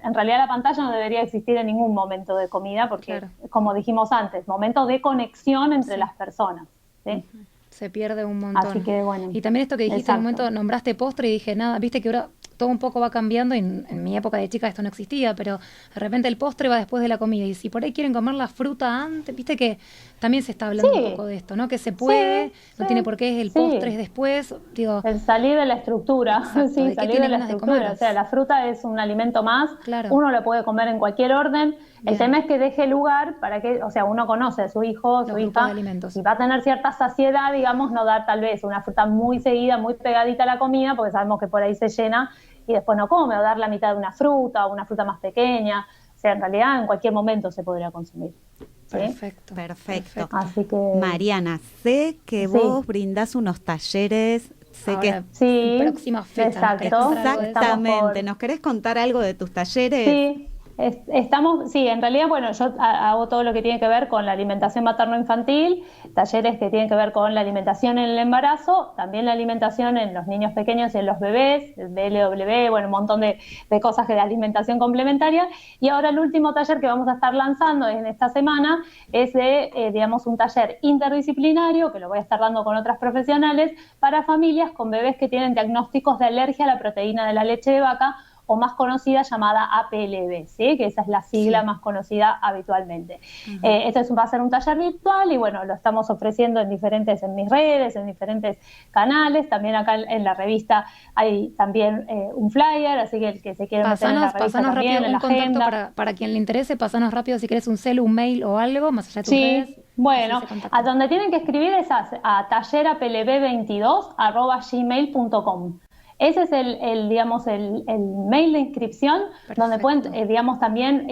[SPEAKER 9] en realidad la pantalla no debería existir en ningún momento de comida porque, como dijimos antes, momento de conexión entre las personas, ¿sí?
[SPEAKER 4] Se pierde un montón.
[SPEAKER 9] Así que bueno.
[SPEAKER 4] Y también esto que dijiste, en un momento nombraste postre y dije, nada, viste que ahora todo un poco va cambiando, y en mi época de chica esto no existía, pero de repente el postre va después de la comida, y si por ahí quieren comer la fruta antes, viste que también se está hablando un poco de esto, ¿no? Que se puede, no tiene por qué, el postre es después, digo...
[SPEAKER 9] El salir de la estructura,
[SPEAKER 4] Exacto, ¿de qué
[SPEAKER 9] salir
[SPEAKER 4] tiene
[SPEAKER 9] de la
[SPEAKER 4] ganas de
[SPEAKER 9] estructura,
[SPEAKER 4] comer?
[SPEAKER 9] o sea, la fruta es un alimento más,
[SPEAKER 4] Claro.
[SPEAKER 9] uno lo puede comer en cualquier orden, el tema es que deje lugar para que, o sea, uno conoce a su hijo, su
[SPEAKER 4] grupos
[SPEAKER 9] hija,
[SPEAKER 4] de alimentos.
[SPEAKER 9] y va a tener cierta saciedad, digamos, no dar tal vez una fruta muy seguida, muy pegadita a la comida, porque sabemos que por ahí se llena y después no come, o dar la mitad de una fruta o una fruta más pequeña. O sea, en realidad en cualquier momento se podría consumir. ¿sí?
[SPEAKER 5] Perfecto.
[SPEAKER 9] Así que...
[SPEAKER 5] Mariana, sé que vos brindás unos talleres, sé
[SPEAKER 4] Ahora,
[SPEAKER 5] que
[SPEAKER 4] próximas fechas.
[SPEAKER 9] Exacto.
[SPEAKER 5] exactamente. ¿Nos querés contar algo de tus talleres?
[SPEAKER 9] Sí, Estamos, sí, en realidad, bueno, yo hago todo lo que tiene que ver con la alimentación materno-infantil, talleres que tienen que ver con la alimentación en el embarazo, también la alimentación en los niños pequeños y en los bebés, el BLW, bueno, un montón de cosas de alimentación complementaria. Y ahora el último taller que vamos a estar lanzando en esta semana es digamos, un taller interdisciplinario, que lo voy a estar dando con otras profesionales, para familias con bebés que tienen diagnósticos de alergia a la proteína de la leche de vaca, o más conocida, llamada APLB, ¿sí? Que esa es la sigla más conocida habitualmente. Este va a ser un taller virtual y bueno, lo estamos ofreciendo en mis redes, en diferentes canales. También acá en la revista hay también un flyer, así que el que se quiera meter en la revista
[SPEAKER 4] pasanos
[SPEAKER 9] también,
[SPEAKER 4] rápido
[SPEAKER 9] en la
[SPEAKER 4] un contacto
[SPEAKER 9] agenda.
[SPEAKER 4] para quien le interese, pasanos rápido si querés un celu, un mail o algo, más allá de tus redes.
[SPEAKER 9] Bueno, a donde tienen que escribir es a tallerAPLB22@gmail.com. Ese es el mail de inscripción. Perfecto. Donde pueden, digamos, también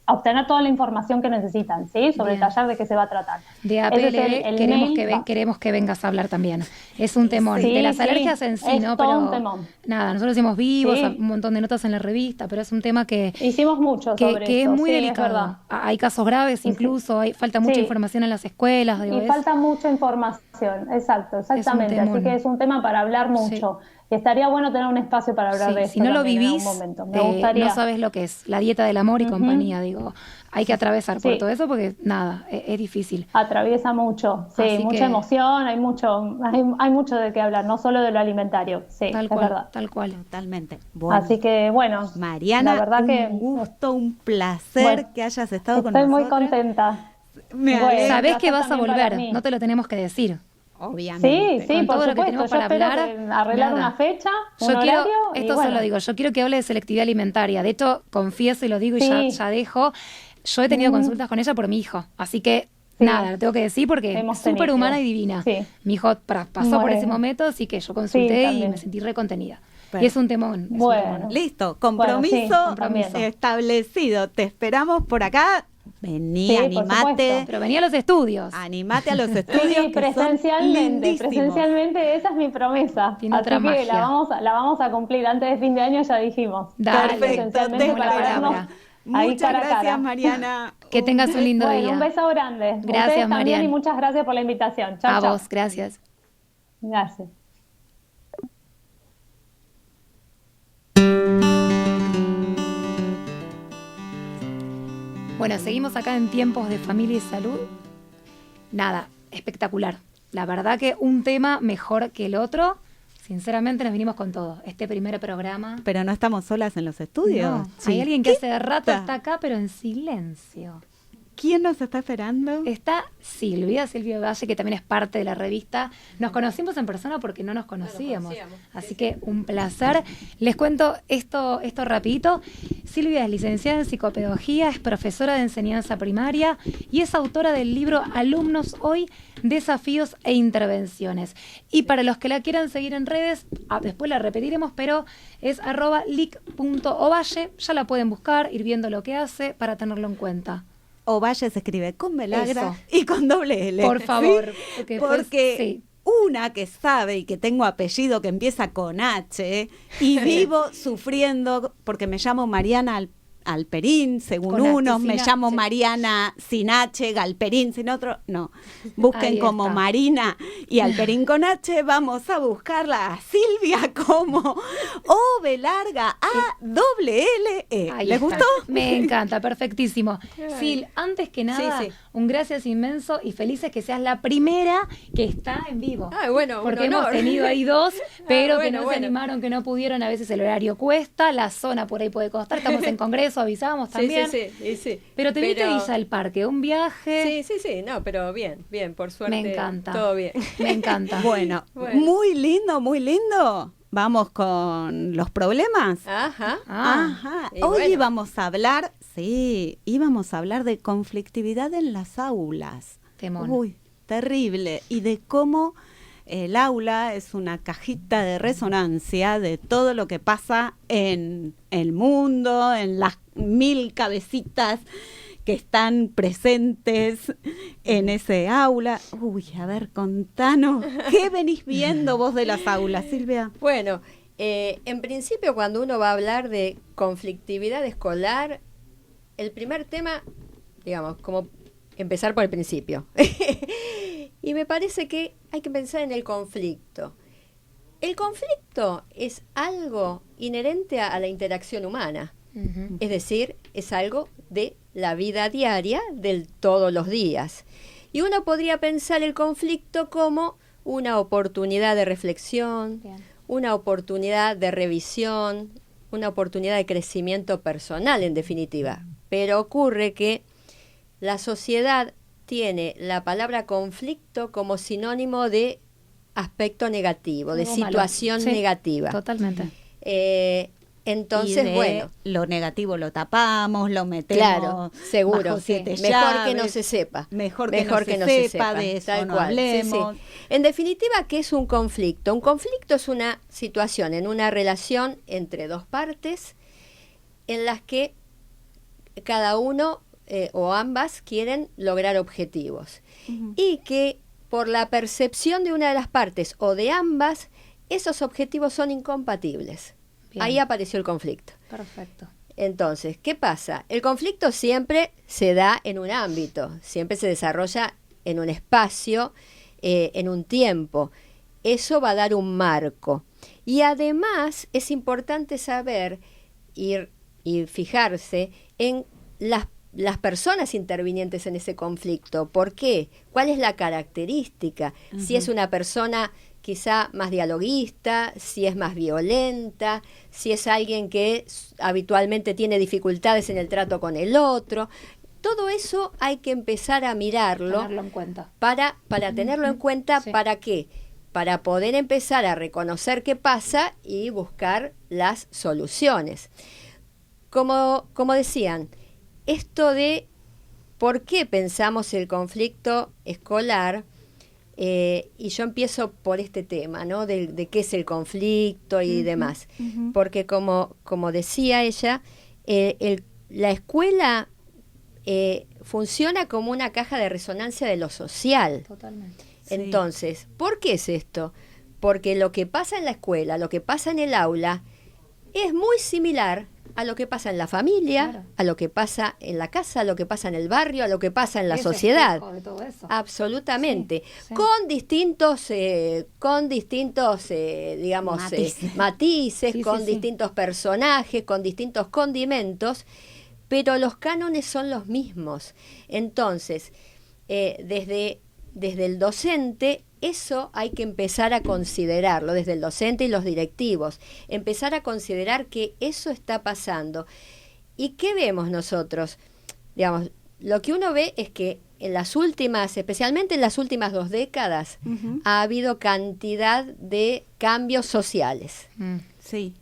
[SPEAKER 9] obtener toda la información que necesitan, ¿sí? Sobre el taller de qué se va a tratar.
[SPEAKER 4] De APLB queremos que vengas a hablar también. Es un temón. De las alergias en sí, ¿no?
[SPEAKER 9] Todo
[SPEAKER 4] pero
[SPEAKER 9] un temón.
[SPEAKER 4] Nada, nosotros hicimos vivos, un montón de notas en la revista, pero es un tema que
[SPEAKER 9] hicimos mucho sobre
[SPEAKER 4] que
[SPEAKER 9] eso,
[SPEAKER 4] es muy delicado.
[SPEAKER 9] Es verdad.
[SPEAKER 4] Hay casos graves incluso, falta mucha información en las escuelas.
[SPEAKER 9] Y falta mucha información, exactamente. Así que es un tema para hablar mucho. Sí. Y estaría bueno tener un espacio para hablar de esto.
[SPEAKER 4] Si no lo vivís,
[SPEAKER 9] en algún momento. Me gustaría.
[SPEAKER 4] No sabes lo que es la dieta del amor y compañía, digo. Hay que atravesar por todo eso porque, nada, es difícil.
[SPEAKER 9] Atraviesa mucho, mucha emoción, hay mucho de qué hablar, no solo de lo alimentario,
[SPEAKER 4] tal cual,
[SPEAKER 9] verdad.
[SPEAKER 4] Tal cual.
[SPEAKER 5] Totalmente. Bueno,
[SPEAKER 9] así que, bueno,
[SPEAKER 5] Mariana,
[SPEAKER 9] la verdad
[SPEAKER 5] un gusto, un placer que hayas estado con nosotros.
[SPEAKER 9] Estoy muy contenta.
[SPEAKER 4] Sabés que vas a volver, no te lo tenemos que decir.
[SPEAKER 5] Obviamente.
[SPEAKER 9] Sí,
[SPEAKER 4] con
[SPEAKER 9] por
[SPEAKER 4] todo
[SPEAKER 9] supuesto.
[SPEAKER 4] lo que tenemos para hablar,
[SPEAKER 9] arreglar una fecha, un horario.
[SPEAKER 4] Esto se lo digo, yo quiero que hable de selectividad alimentaria. De hecho, confieso y lo digo y ya dejo. Yo he tenido consultas con ella por mi hijo, así que nada, lo tengo que decir porque es súper humana y divina. Mi hijo pasó por ese momento, así que yo consulté y me sentí recontenida. Y es un temón.
[SPEAKER 5] Listo, compromiso establecido. Te esperamos por acá. Vení, animate.
[SPEAKER 4] Pero vení a los estudios.
[SPEAKER 5] Animate a los estudios.
[SPEAKER 9] Sí, presencialmente, esa es mi promesa.
[SPEAKER 4] Tiene otra magia.
[SPEAKER 9] Que la vamos a cumplir antes de fin de año, ya dijimos.
[SPEAKER 5] Dale, perfecto,
[SPEAKER 9] para vernos.
[SPEAKER 5] Muchas gracias, Mariana.
[SPEAKER 4] Que tengas un lindo día.
[SPEAKER 9] Un beso grande.
[SPEAKER 4] Gracias,
[SPEAKER 9] Ustedes
[SPEAKER 4] Mariana.
[SPEAKER 9] También, y muchas gracias por la invitación. Chao,
[SPEAKER 4] a vos, gracias.
[SPEAKER 9] Gracias.
[SPEAKER 4] Bueno, seguimos acá en Tiempos de Familia y Salud. Nada, espectacular. La verdad que un tema mejor que el otro. Sinceramente nos vinimos con todo. Este primer programa.
[SPEAKER 5] Pero no estamos solas en los estudios.
[SPEAKER 4] No, hay alguien que hace rato está acá, pero en silencio.
[SPEAKER 5] ¿Quién nos está esperando?
[SPEAKER 4] Está Silvia Valle, que también es parte de la revista. Nos conocimos en persona porque no nos conocíamos. Así que un placer. Les cuento esto rapidito. Silvia es licenciada en psicopedagogía, es profesora de enseñanza primaria y es autora del libro Alumnos Hoy, Desafíos e Intervenciones. Y para los que la quieran seguir en redes, después la repetiremos, pero es @lic.ovalle. Ya la pueden buscar, ir viendo lo que hace para tenerlo en cuenta.
[SPEAKER 5] Ovalle se escribe con B larga y con doble L.
[SPEAKER 4] Por favor.
[SPEAKER 5] ¿Sí? Porque una que sabe y que tengo apellido que empieza con H y vivo sufriendo porque me llamo Mariana Alperín, según unos, me llamo Mariana sin H, Galperín sin otro, no. Busquen como Marina y Alperín con H, vamos a buscarla a Silvia como O-B larga A-L-L-E. ¿Les gustó?
[SPEAKER 4] Me encanta, perfectísimo. Sil, antes que nada, un gracias inmenso y felices que seas la primera que está en vivo. Porque hemos tenido ahí dos, pero que no se animaron, que no pudieron, a veces el horario cuesta, la zona por ahí puede costar, estamos en Congreso, avisamos también.
[SPEAKER 10] Sí.
[SPEAKER 4] Pero te viste Villa del Parque, un viaje.
[SPEAKER 10] Sí, no, pero bien, por suerte.
[SPEAKER 4] Me encanta.
[SPEAKER 10] Todo bien.
[SPEAKER 4] Me encanta.
[SPEAKER 5] Bueno, muy lindo. Vamos con los problemas.
[SPEAKER 10] Ajá.
[SPEAKER 5] Hoy íbamos a hablar de conflictividad en las aulas.
[SPEAKER 4] Temón.
[SPEAKER 5] Uy, terrible. Y de cómo el aula es una cajita de resonancia de todo lo que pasa en el mundo, en las 1000 cabecitas que están presentes en ese aula. Uy, a ver, contanos, ¿qué venís viendo vos de las aulas, Silvia?
[SPEAKER 10] Bueno, En principio, cuando uno va a hablar de conflictividad escolar, el primer tema, digamos, como empezar por el principio. Y me parece que hay que pensar en el conflicto. El conflicto es algo inherente a la interacción humana. Uh-huh. Es decir, es algo de la vida diaria, del todos los días. Y uno podría pensar el conflicto como una oportunidad de reflexión, bien, una oportunidad de revisión, una oportunidad de crecimiento personal, en definitiva. Pero ocurre que la sociedad tiene la palabra conflicto como sinónimo de aspecto negativo, de situación negativa.
[SPEAKER 11] Totalmente.
[SPEAKER 10] Entonces, bueno,
[SPEAKER 11] lo negativo lo tapamos, lo metemos.
[SPEAKER 10] Claro, seguro.
[SPEAKER 11] Bajo 7
[SPEAKER 10] mejor
[SPEAKER 11] llaves,
[SPEAKER 10] que no se sepa.
[SPEAKER 11] Mejor que no se sepa, de eso no hablemos.
[SPEAKER 10] Sí. En definitiva, ¿qué es un conflicto? Un conflicto es una situación en una relación entre dos partes en las que cada uno o ambas quieren lograr objetivos. Uh-huh. Y que por la percepción de una de las partes o de ambas, esos objetivos son incompatibles. Bien. Ahí apareció el conflicto.
[SPEAKER 11] Perfecto.
[SPEAKER 10] Entonces, ¿qué pasa? El conflicto siempre se da en un ámbito, siempre se desarrolla en un espacio, en un tiempo. Eso va a dar un marco. Y además es importante saber y fijarse en las personas intervinientes en ese conflicto. ¿Por qué? ¿Cuál es la característica? Uh-huh. Si es una persona quizá más dialoguista, si es más violenta, si es alguien que habitualmente tiene dificultades en el trato con el otro. Todo eso hay que empezar a mirarlo.
[SPEAKER 11] Tenerlo en cuenta.
[SPEAKER 10] Para tenerlo en cuenta, sí. ¿Para qué? Para poder empezar a reconocer qué pasa y buscar las soluciones. Como decían, esto de por qué pensamos el conflicto escolar, y yo empiezo por este tema, ¿no? De qué es el conflicto y demás. Uh-huh. Porque como decía ella, la escuela funciona como una caja de resonancia de lo social.
[SPEAKER 11] Totalmente.
[SPEAKER 10] Entonces, sí. ¿Por qué es esto? Porque lo que pasa en la escuela, lo que pasa en el aula, es muy similar a lo que pasa en la familia, claro, a lo que pasa en la casa, a lo que pasa en el barrio, a lo que pasa en la sociedad.
[SPEAKER 11] De todo eso.
[SPEAKER 10] Absolutamente. Sí, sí. Con distintos digamos, matices, sí, con distintos personajes, con distintos condimentos, pero los cánones son los mismos. Entonces, desde el docente, eso hay que empezar a considerarlo, desde el docente y los directivos, empezar a considerar que eso está pasando. ¿Y qué vemos nosotros? Digamos, lo que uno ve es que en las últimas, especialmente en las últimas 2 décadas, uh-huh, ha habido cantidad de cambios sociales.
[SPEAKER 11] Sí.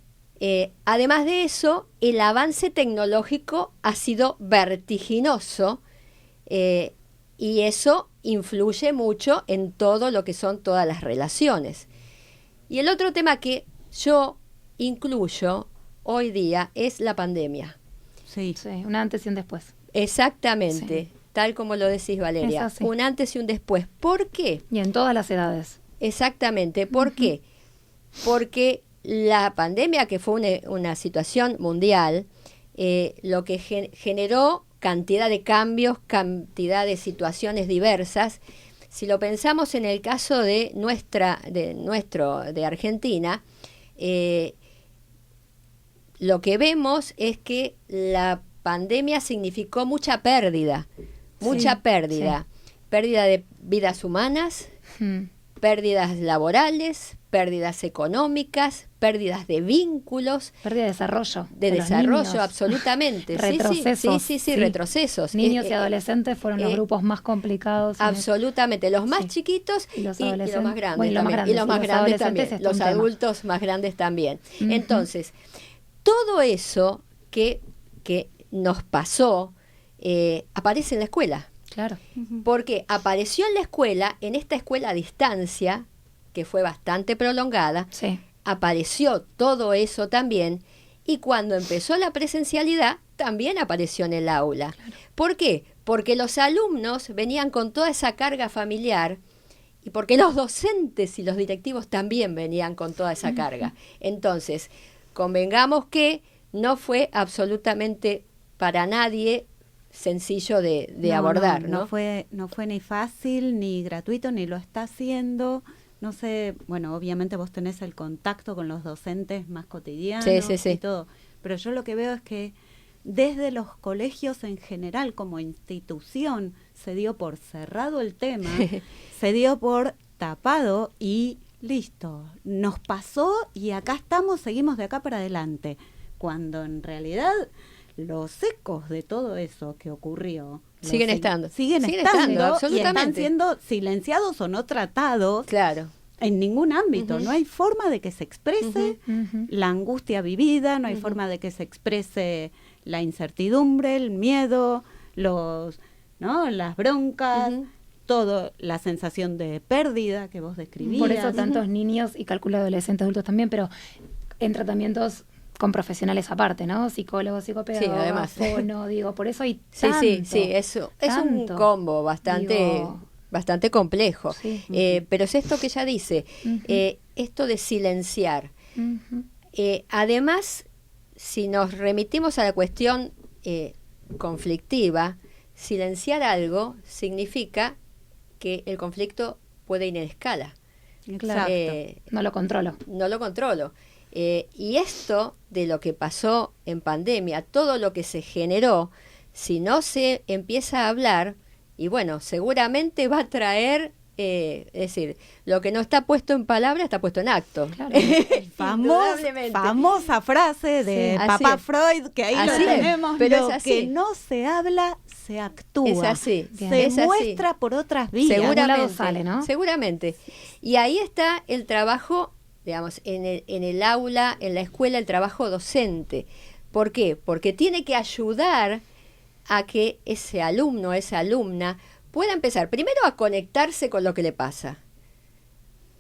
[SPEAKER 10] Además de eso, el avance tecnológico ha sido vertiginoso, y eso influye mucho en todo lo que son todas las relaciones. Y el otro tema que yo incluyo hoy día es la pandemia.
[SPEAKER 11] Sí, un antes y un después.
[SPEAKER 10] Exactamente, sí, tal como lo decís, Valeria. Un antes y un después. ¿Por qué?
[SPEAKER 11] Y en todas las edades.
[SPEAKER 10] Exactamente. ¿Por qué? Porque la pandemia, que fue una situación mundial, lo que generó cantidad de cambios, cantidad de situaciones diversas. Si lo pensamos en el caso de Argentina, lo que vemos es que la pandemia significó mucha pérdida, pérdida de vidas humanas, pérdidas laborales, pérdidas económicas, pérdidas de vínculos.
[SPEAKER 11] Pérdida de desarrollo.
[SPEAKER 10] De desarrollo, absolutamente.
[SPEAKER 11] Retrocesos.
[SPEAKER 10] Sí, retrocesos.
[SPEAKER 11] Niños y adolescentes fueron los grupos más complicados.
[SPEAKER 10] Absolutamente, los más chiquitos y los más grandes también. Y los más grandes también. Los adultos más grandes también. Uh-huh. Entonces, todo eso que nos pasó aparece en la escuela.
[SPEAKER 11] Claro.
[SPEAKER 10] Uh-huh. Porque apareció en la escuela, en esta escuela a distancia, que fue bastante prolongada,
[SPEAKER 11] sí,
[SPEAKER 10] apareció todo eso también, y cuando empezó la presencialidad, también apareció en el aula. Claro. ¿Por qué? Porque los alumnos venían con toda esa carga familiar y porque los docentes y los directivos también venían con toda esa carga. Entonces, convengamos que no fue absolutamente para nadie sencillo de abordar, ¿no?
[SPEAKER 5] No fue ni fácil, ni gratuito, ni lo está haciendo. No sé, bueno, obviamente vos tenés el contacto con los docentes más cotidianos y todo, pero yo lo que veo es que desde los colegios en general, como institución, se dio por cerrado el tema, se dio por tapado y listo. Nos pasó y acá estamos, seguimos de acá para adelante. Cuando en realidad los ecos de todo eso que ocurrió
[SPEAKER 10] siguen estando,
[SPEAKER 5] absolutamente. Y están siendo silenciados o no tratados.
[SPEAKER 10] Claro.
[SPEAKER 5] En ningún ámbito, no hay forma de que se exprese la angustia vivida, no hay forma de que se exprese la incertidumbre, el miedo, las broncas, todo, la sensación de pérdida que vos describías.
[SPEAKER 11] Por eso tantos niños, y calculo adolescentes, adultos también, pero en tratamientos con profesionales aparte, ¿no? Psicólogos, psicopedagogos, fono, por eso hay tanto. Sí, eso es un combo bastante complejo. Pero es esto que ella dice, esto de silenciar. Además, si nos remitimos a la cuestión conflictiva, silenciar algo significa que el conflicto puede ir en escala. Exacto. No lo controlo. Y esto de lo que pasó en pandemia, todo lo que se generó, si no se empieza a hablar, y bueno, seguramente va a traer, es decir, lo que no está puesto en palabras está puesto en acto.
[SPEAKER 5] Claro. Famosa frase de Papá Freud, que ahí lo tenemos, pero lo que no se habla, se actúa.
[SPEAKER 10] Es así.
[SPEAKER 5] Se muestra por otras vías.
[SPEAKER 10] Seguramente sale, ¿no? Seguramente. Y ahí está el trabajo, digamos, en el aula, en la escuela, el trabajo docente. ¿Por qué? Porque tiene que ayudar a que ese alumno, esa alumna, pueda empezar primero a conectarse con lo que le pasa,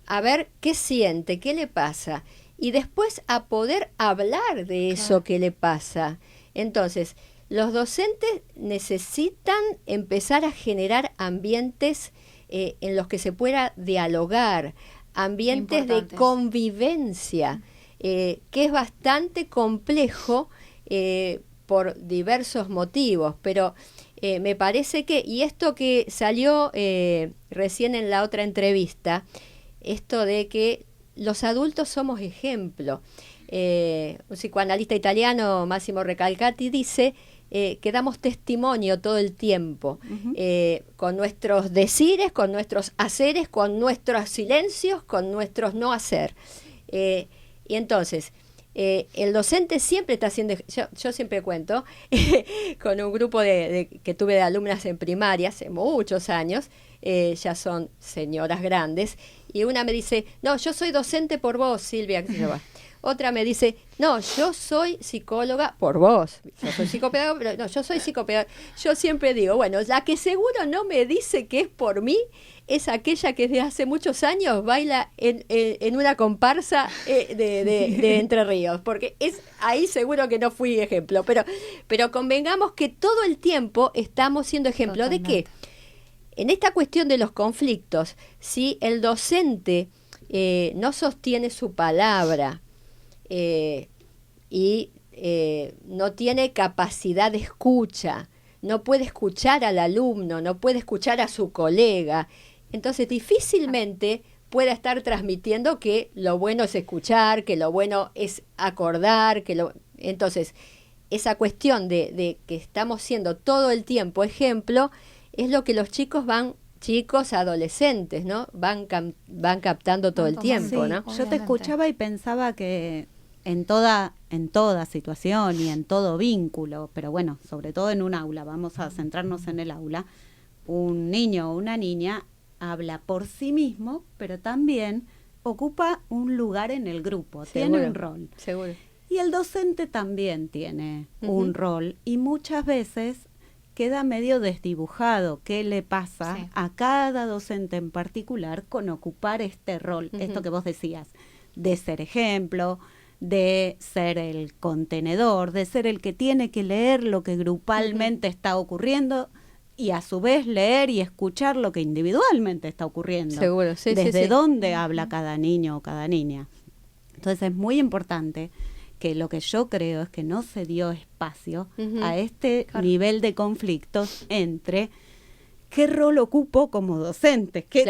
[SPEAKER 10] a ver qué siente, qué le pasa, y después a poder hablar de eso que le pasa. Entonces, los docentes necesitan empezar a generar ambientes en los que se pueda dialogar, ambientes de convivencia, que es bastante complejo por diversos motivos, pero me parece que, y esto que salió recién en la otra entrevista, esto de que los adultos somos ejemplo. Un psicoanalista italiano, Massimo Recalcati, dice que damos testimonio todo el tiempo, con nuestros decires, con nuestros haceres, con nuestros silencios, con nuestros no hacer. Y entonces, el docente siempre está haciendo, yo siempre cuento, con un grupo que tuve de alumnas en primaria hace muchos años, ya son señoras grandes, y una me dice, no, yo soy docente por vos, Silvia. Otra me dice, no, yo soy psicóloga por vos. Yo soy psicopedagoga, pero no, yo soy psicopedagoga. Yo siempre digo, bueno, la que seguro no me dice que es por mí es aquella que desde hace muchos años baila en una comparsa de Entre Ríos, porque ahí seguro que no fui ejemplo, pero convengamos que todo el tiempo estamos siendo ejemplo. Totalmente. ¿De qué? En esta cuestión de los conflictos, si el docente no sostiene su palabra y no tiene capacidad de escucha, no puede escuchar al alumno, no puede escuchar a su colega, entonces difícilmente pueda estar transmitiendo que lo bueno es escuchar, que lo bueno es acordar, entonces esa cuestión de que estamos siendo todo el tiempo ejemplo es lo que los chicos adolescentes, ¿no? Van captando todo el tiempo, ¿no?
[SPEAKER 5] Yo te escuchaba y pensaba que en toda situación y en todo vínculo, pero bueno, sobre todo en un aula, vamos a centrarnos en el aula, un niño o una niña habla por sí mismo, pero también ocupa un lugar en el grupo, tiene un rol.
[SPEAKER 10] Seguro.
[SPEAKER 5] Y el docente también tiene un rol, y muchas veces queda medio desdibujado qué le pasa a cada docente en particular con ocupar este rol, esto que vos decías, de ser ejemplo, de ser el contenedor, de ser el que tiene que leer lo que grupalmente está ocurriendo, y a su vez leer y escuchar lo que individualmente está ocurriendo.
[SPEAKER 10] Seguro, sí,
[SPEAKER 5] desde dónde habla cada niño o cada niña. Entonces es muy importante que lo que yo creo es que no se dio espacio a este nivel de conflictos entre qué rol ocupo como docente, qué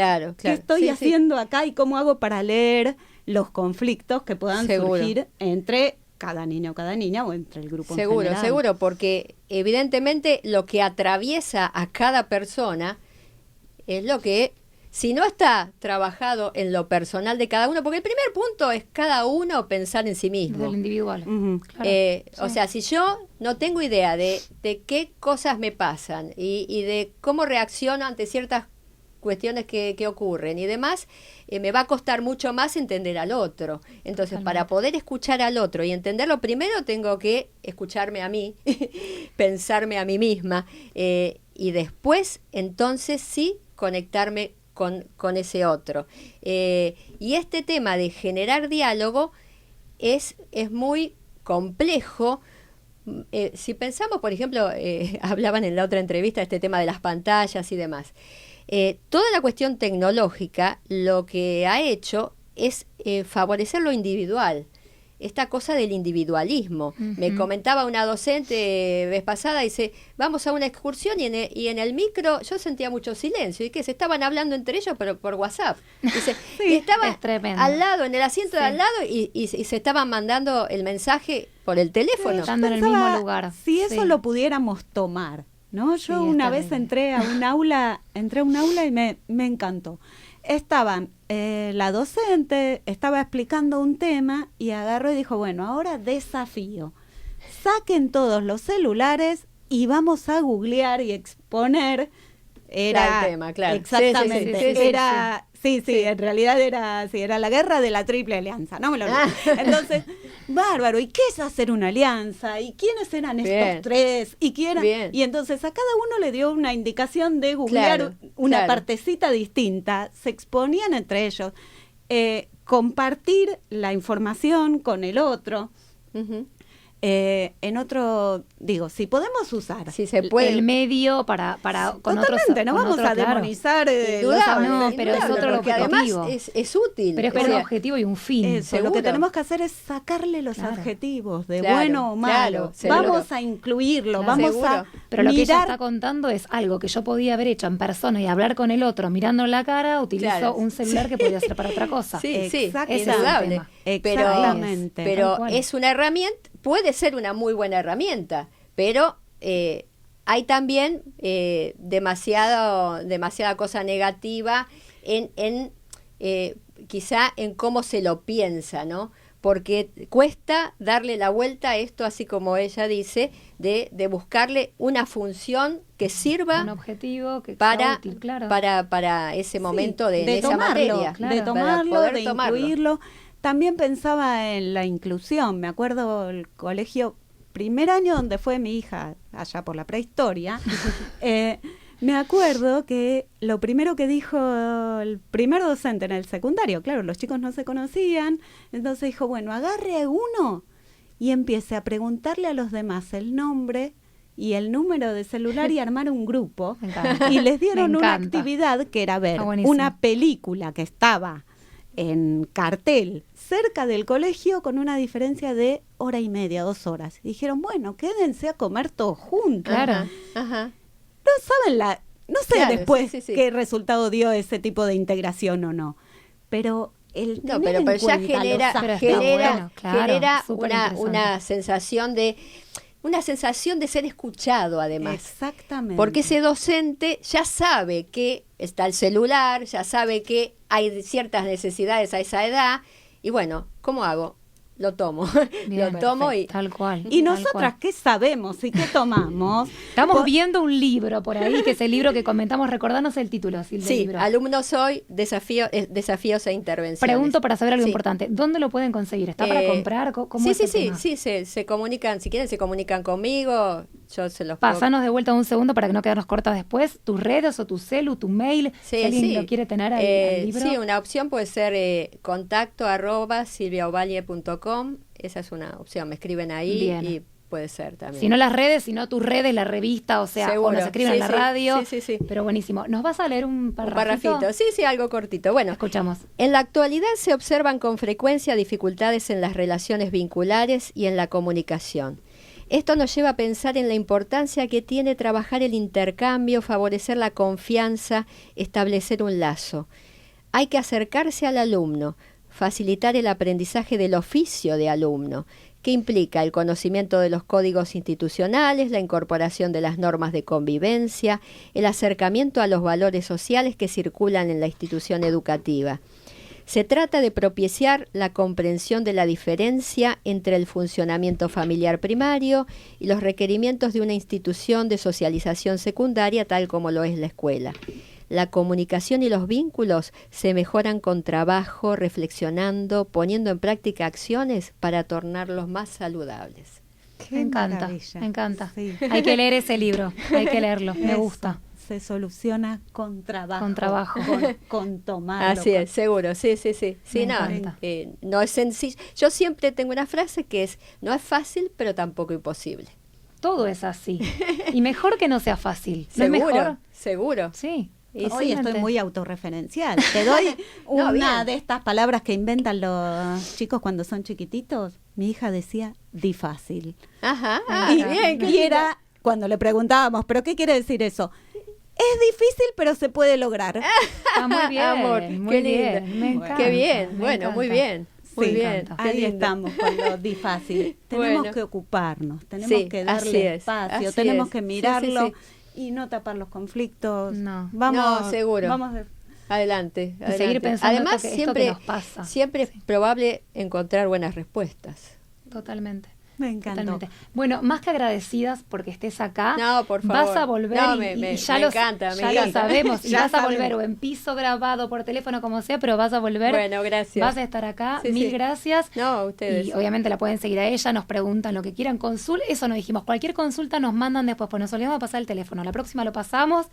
[SPEAKER 5] estoy haciendo acá y cómo hago para leer los conflictos que puedan surgir entre cada niño o cada niña o entre el grupo en general.
[SPEAKER 10] Seguro, porque evidentemente lo que atraviesa a cada persona es lo que, si no está trabajado en lo personal de cada uno, porque el primer punto es cada uno pensar en sí mismo.
[SPEAKER 11] Del individual.
[SPEAKER 10] O sea, si yo no tengo idea de qué cosas me pasan y de cómo reacciono ante ciertas cuestiones que ocurren y demás, me va a costar mucho más entender al otro. Entonces, para poder escuchar al otro y entenderlo, primero tengo que escucharme a mí, pensarme a mí misma, y después, entonces, sí, conectarme con ese otro. Y este tema de generar diálogo es muy complejo. Si pensamos, por ejemplo, hablaban en la otra entrevista de este tema de las pantallas y demás. Toda la cuestión tecnológica lo que ha hecho es favorecer lo individual, esta cosa del individualismo. Me comentaba una docente vez pasada, dice, vamos a una excursión y en el micro yo sentía mucho silencio, y que se estaban hablando entre ellos pero por WhatsApp. Dice, y estaba al lado, en el asiento de al lado, y se estaban mandando el mensaje por el teléfono.
[SPEAKER 11] Estando en el mismo lugar.
[SPEAKER 5] Si eso lo pudiéramos tomar, ¿no? Yo una vez entré a un aula y me encantó. Estaban, la docente estaba explicando un tema y agarró y dijo, bueno, ahora desafío. Saquen todos los celulares y vamos a googlear y exponer. Era
[SPEAKER 10] el tema, claro.
[SPEAKER 5] Exactamente. En realidad era la guerra de la Triple Alianza, no me lo olvido. Entonces, bárbaro, ¿y qué es hacer una alianza? ¿Y quiénes eran estos tres? Y entonces a cada uno le dio una indicación de googlear una partecita distinta, se exponían entre ellos, compartir la información con el otro. En otro, digo, si podemos usar
[SPEAKER 11] si se puede el medio para con otros,
[SPEAKER 5] no con vamos a demonizar
[SPEAKER 11] no, pero es otro objetivo,
[SPEAKER 10] además es útil,
[SPEAKER 11] pero es un objetivo y un fin.
[SPEAKER 5] Eso, lo que tenemos que hacer es sacarle los adjetivos de bueno o malo, vamos a incluirlo, vamos a
[SPEAKER 11] pero lo que ella está contando es algo que yo podía haber hecho en persona y hablar con el otro mirando la cara, utilizo un celular que podía ser para otra cosa.
[SPEAKER 10] Es saludable, pero es una herramienta. Puede ser una muy buena herramienta, pero hay también demasiada cosa negativa quizá en cómo se lo piensa, ¿no? Porque cuesta darle la vuelta a esto, así como ella dice, de buscarle una función que sirva
[SPEAKER 11] un objetivo que
[SPEAKER 10] para,
[SPEAKER 11] sea útil, claro.
[SPEAKER 10] para ese momento de esa materia.
[SPEAKER 5] De tomarlo, de incluirlo. También pensaba en la inclusión. Me acuerdo el colegio, primer año donde fue mi hija, allá por la prehistoria, me acuerdo que lo primero que dijo el primer docente en el secundario, claro, los chicos no se conocían, entonces dijo, bueno, agarre a uno y empiece a preguntarle a los demás el nombre y el número de celular y armar un grupo. Y les dieron una actividad que era ver una película que estaba en cartel cerca del colegio con una diferencia de 1:30, 2 horas. Y dijeron, bueno, quédense a comer todos juntos.
[SPEAKER 11] Claro.
[SPEAKER 5] No saben no sé después qué resultado dio ese tipo de integración o no. Pero el tener en
[SPEAKER 10] ya
[SPEAKER 5] cuenta
[SPEAKER 10] genera una sensación de ser escuchado, además.
[SPEAKER 5] Exactamente.
[SPEAKER 10] Porque ese docente ya sabe que está el celular, ya sabe que hay ciertas necesidades a esa edad, y bueno, ¿cómo hago? Lo tomo.
[SPEAKER 11] Bien,
[SPEAKER 10] lo tomo y
[SPEAKER 11] tal cual.
[SPEAKER 5] ¿Y nosotras qué sabemos y qué tomamos?
[SPEAKER 11] Estamos viendo un libro por ahí, que es el libro que comentamos. Recordanos el título. Libro.
[SPEAKER 10] Alumno soy, desafíos e intervenciones.
[SPEAKER 11] Pregunto para saber algo importante. ¿Dónde lo pueden conseguir? ¿Está para comprar? ¿Cómo
[SPEAKER 10] sí, se comunican, si quieren se comunican conmigo, yo se los
[SPEAKER 11] Pásanos de vuelta un segundo para que no quedarnos cortas después. Tus redes o tu celu, tu mail, si alguien lo quiere tener ahí al libro.
[SPEAKER 10] Sí, una opción puede ser contacto@silviaovalle.com. Esa es una opción, me escriben ahí.
[SPEAKER 11] Bien.
[SPEAKER 10] Y
[SPEAKER 11] puede ser también.
[SPEAKER 12] Si no las redes, sino tus redes, la revista, o sea,
[SPEAKER 11] Seguro.
[SPEAKER 12] o nos escriben en la radio.
[SPEAKER 11] Sí.
[SPEAKER 12] Pero buenísimo. ¿Nos vas a leer un parrafito?
[SPEAKER 11] Sí, algo cortito. Bueno,
[SPEAKER 12] escuchamos.
[SPEAKER 11] En la actualidad se observan con frecuencia dificultades en las relaciones vinculares y en la comunicación. Esto nos lleva a pensar en la importancia que tiene trabajar el intercambio, favorecer la confianza, establecer un lazo. Hay que acercarse al alumno, facilitar el aprendizaje del oficio de alumno, que implica el conocimiento de los códigos institucionales, la incorporación de las normas de convivencia, el acercamiento a los valores sociales que circulan en la institución educativa. Se trata de propiciar la comprensión de la diferencia entre el funcionamiento familiar primario y los requerimientos de una institución de socialización secundaria tal como lo es la escuela. La comunicación y los vínculos se mejoran con trabajo, reflexionando, poniendo en práctica acciones para tornarlos más saludables.
[SPEAKER 12] Me encanta. Sí. Hay que leer ese libro, hay que leerlo, me gusta.
[SPEAKER 5] Se soluciona con trabajo. Con tomarlo.
[SPEAKER 11] Así es, seguro, sí. No es sencillo. Yo siempre tengo una frase que es, no es fácil, pero tampoco imposible.
[SPEAKER 12] Todo es así. Y mejor que no sea fácil. ¿No
[SPEAKER 11] Seguro,
[SPEAKER 12] es mejor?
[SPEAKER 11] Seguro.
[SPEAKER 12] Sí.
[SPEAKER 5] Hoy estoy muy autorreferencial. Te doy una de estas palabras que inventan los chicos cuando son chiquititos. Mi hija decía, di fácil.
[SPEAKER 11] Ajá.
[SPEAKER 5] Y era cuando le preguntábamos, ¿pero qué quiere decir eso? Es difícil, pero se puede lograr.
[SPEAKER 12] Está muy bien,
[SPEAKER 11] amor,
[SPEAKER 12] muy bien. Me encanta.
[SPEAKER 11] Qué bien, bueno, muy bien. Muy bien.
[SPEAKER 5] Ahí estamos con lo difícil. Tenemos que ocuparnos, tenemos que darle espacio, tenemos que mirarlo y no tapar los conflictos.
[SPEAKER 12] Vamos,
[SPEAKER 11] seguro.
[SPEAKER 5] Vamos
[SPEAKER 11] adelante.
[SPEAKER 12] Seguir pensando.
[SPEAKER 11] Además,
[SPEAKER 12] esto que nos pasa.
[SPEAKER 11] Siempre es probable encontrar buenas respuestas.
[SPEAKER 12] Totalmente.
[SPEAKER 5] Me encantó.
[SPEAKER 12] Totalmente. Bueno, más que agradecidas porque estés acá,
[SPEAKER 11] no, por favor.
[SPEAKER 12] Vas a volver y ya lo sabemos, y vas a volver o en piso grabado, por teléfono, como sea, pero vas a volver.
[SPEAKER 11] Bueno, gracias.
[SPEAKER 12] Vas a estar acá, mil gracias.
[SPEAKER 11] No, ustedes.
[SPEAKER 12] Y obviamente la pueden seguir a ella, nos preguntan lo que quieran, eso nos dijimos, cualquier consulta nos mandan después, pues nos olvidamos de pasar el teléfono, la próxima lo pasamos,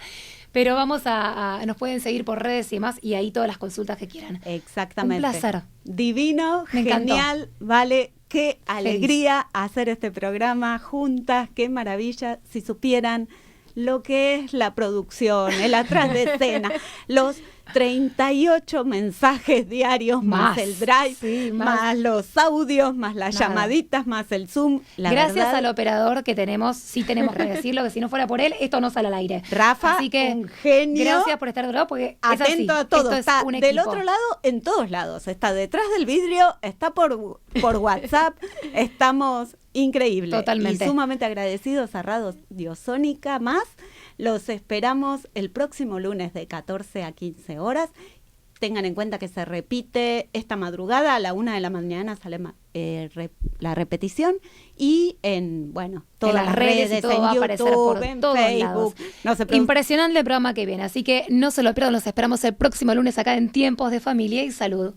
[SPEAKER 12] pero nos pueden seguir por redes y demás, y ahí todas las consultas que quieran.
[SPEAKER 5] Exactamente.
[SPEAKER 12] Un placer.
[SPEAKER 5] Divino, genial, vale. Qué alegría hacer este programa juntas, qué maravilla. Si supieran lo que es la producción, el atrás de escena, los 38 mensajes diarios, más el drive, más los audios, más las llamaditas, más el Zoom.
[SPEAKER 12] Gracias al operador que tenemos, sí tenemos que decirlo, que si no fuera por él, esto no sale al aire.
[SPEAKER 5] Rafa,
[SPEAKER 12] así que,
[SPEAKER 5] un genio.
[SPEAKER 12] Gracias por estar de lado, porque
[SPEAKER 5] atento a todo. Está del otro lado, en todos lados. Está detrás del vidrio, está por WhatsApp. Estamos increíbles.
[SPEAKER 12] Totalmente.
[SPEAKER 5] Y sumamente agradecidos a Radio Sónica más. Los esperamos el próximo lunes de 14 a 15 horas. Tengan en cuenta que se repite esta madrugada, a la 1 de la mañana sale la repetición. Y en todas las redes,
[SPEAKER 12] y todo
[SPEAKER 5] en
[SPEAKER 12] va a
[SPEAKER 5] YouTube,
[SPEAKER 12] aparecer por
[SPEAKER 5] en
[SPEAKER 12] todos
[SPEAKER 5] Facebook.
[SPEAKER 12] lados. Impresionante el programa que viene. Así que no se lo pierdan, los esperamos el próximo lunes acá en Tiempos de Familia y Salud.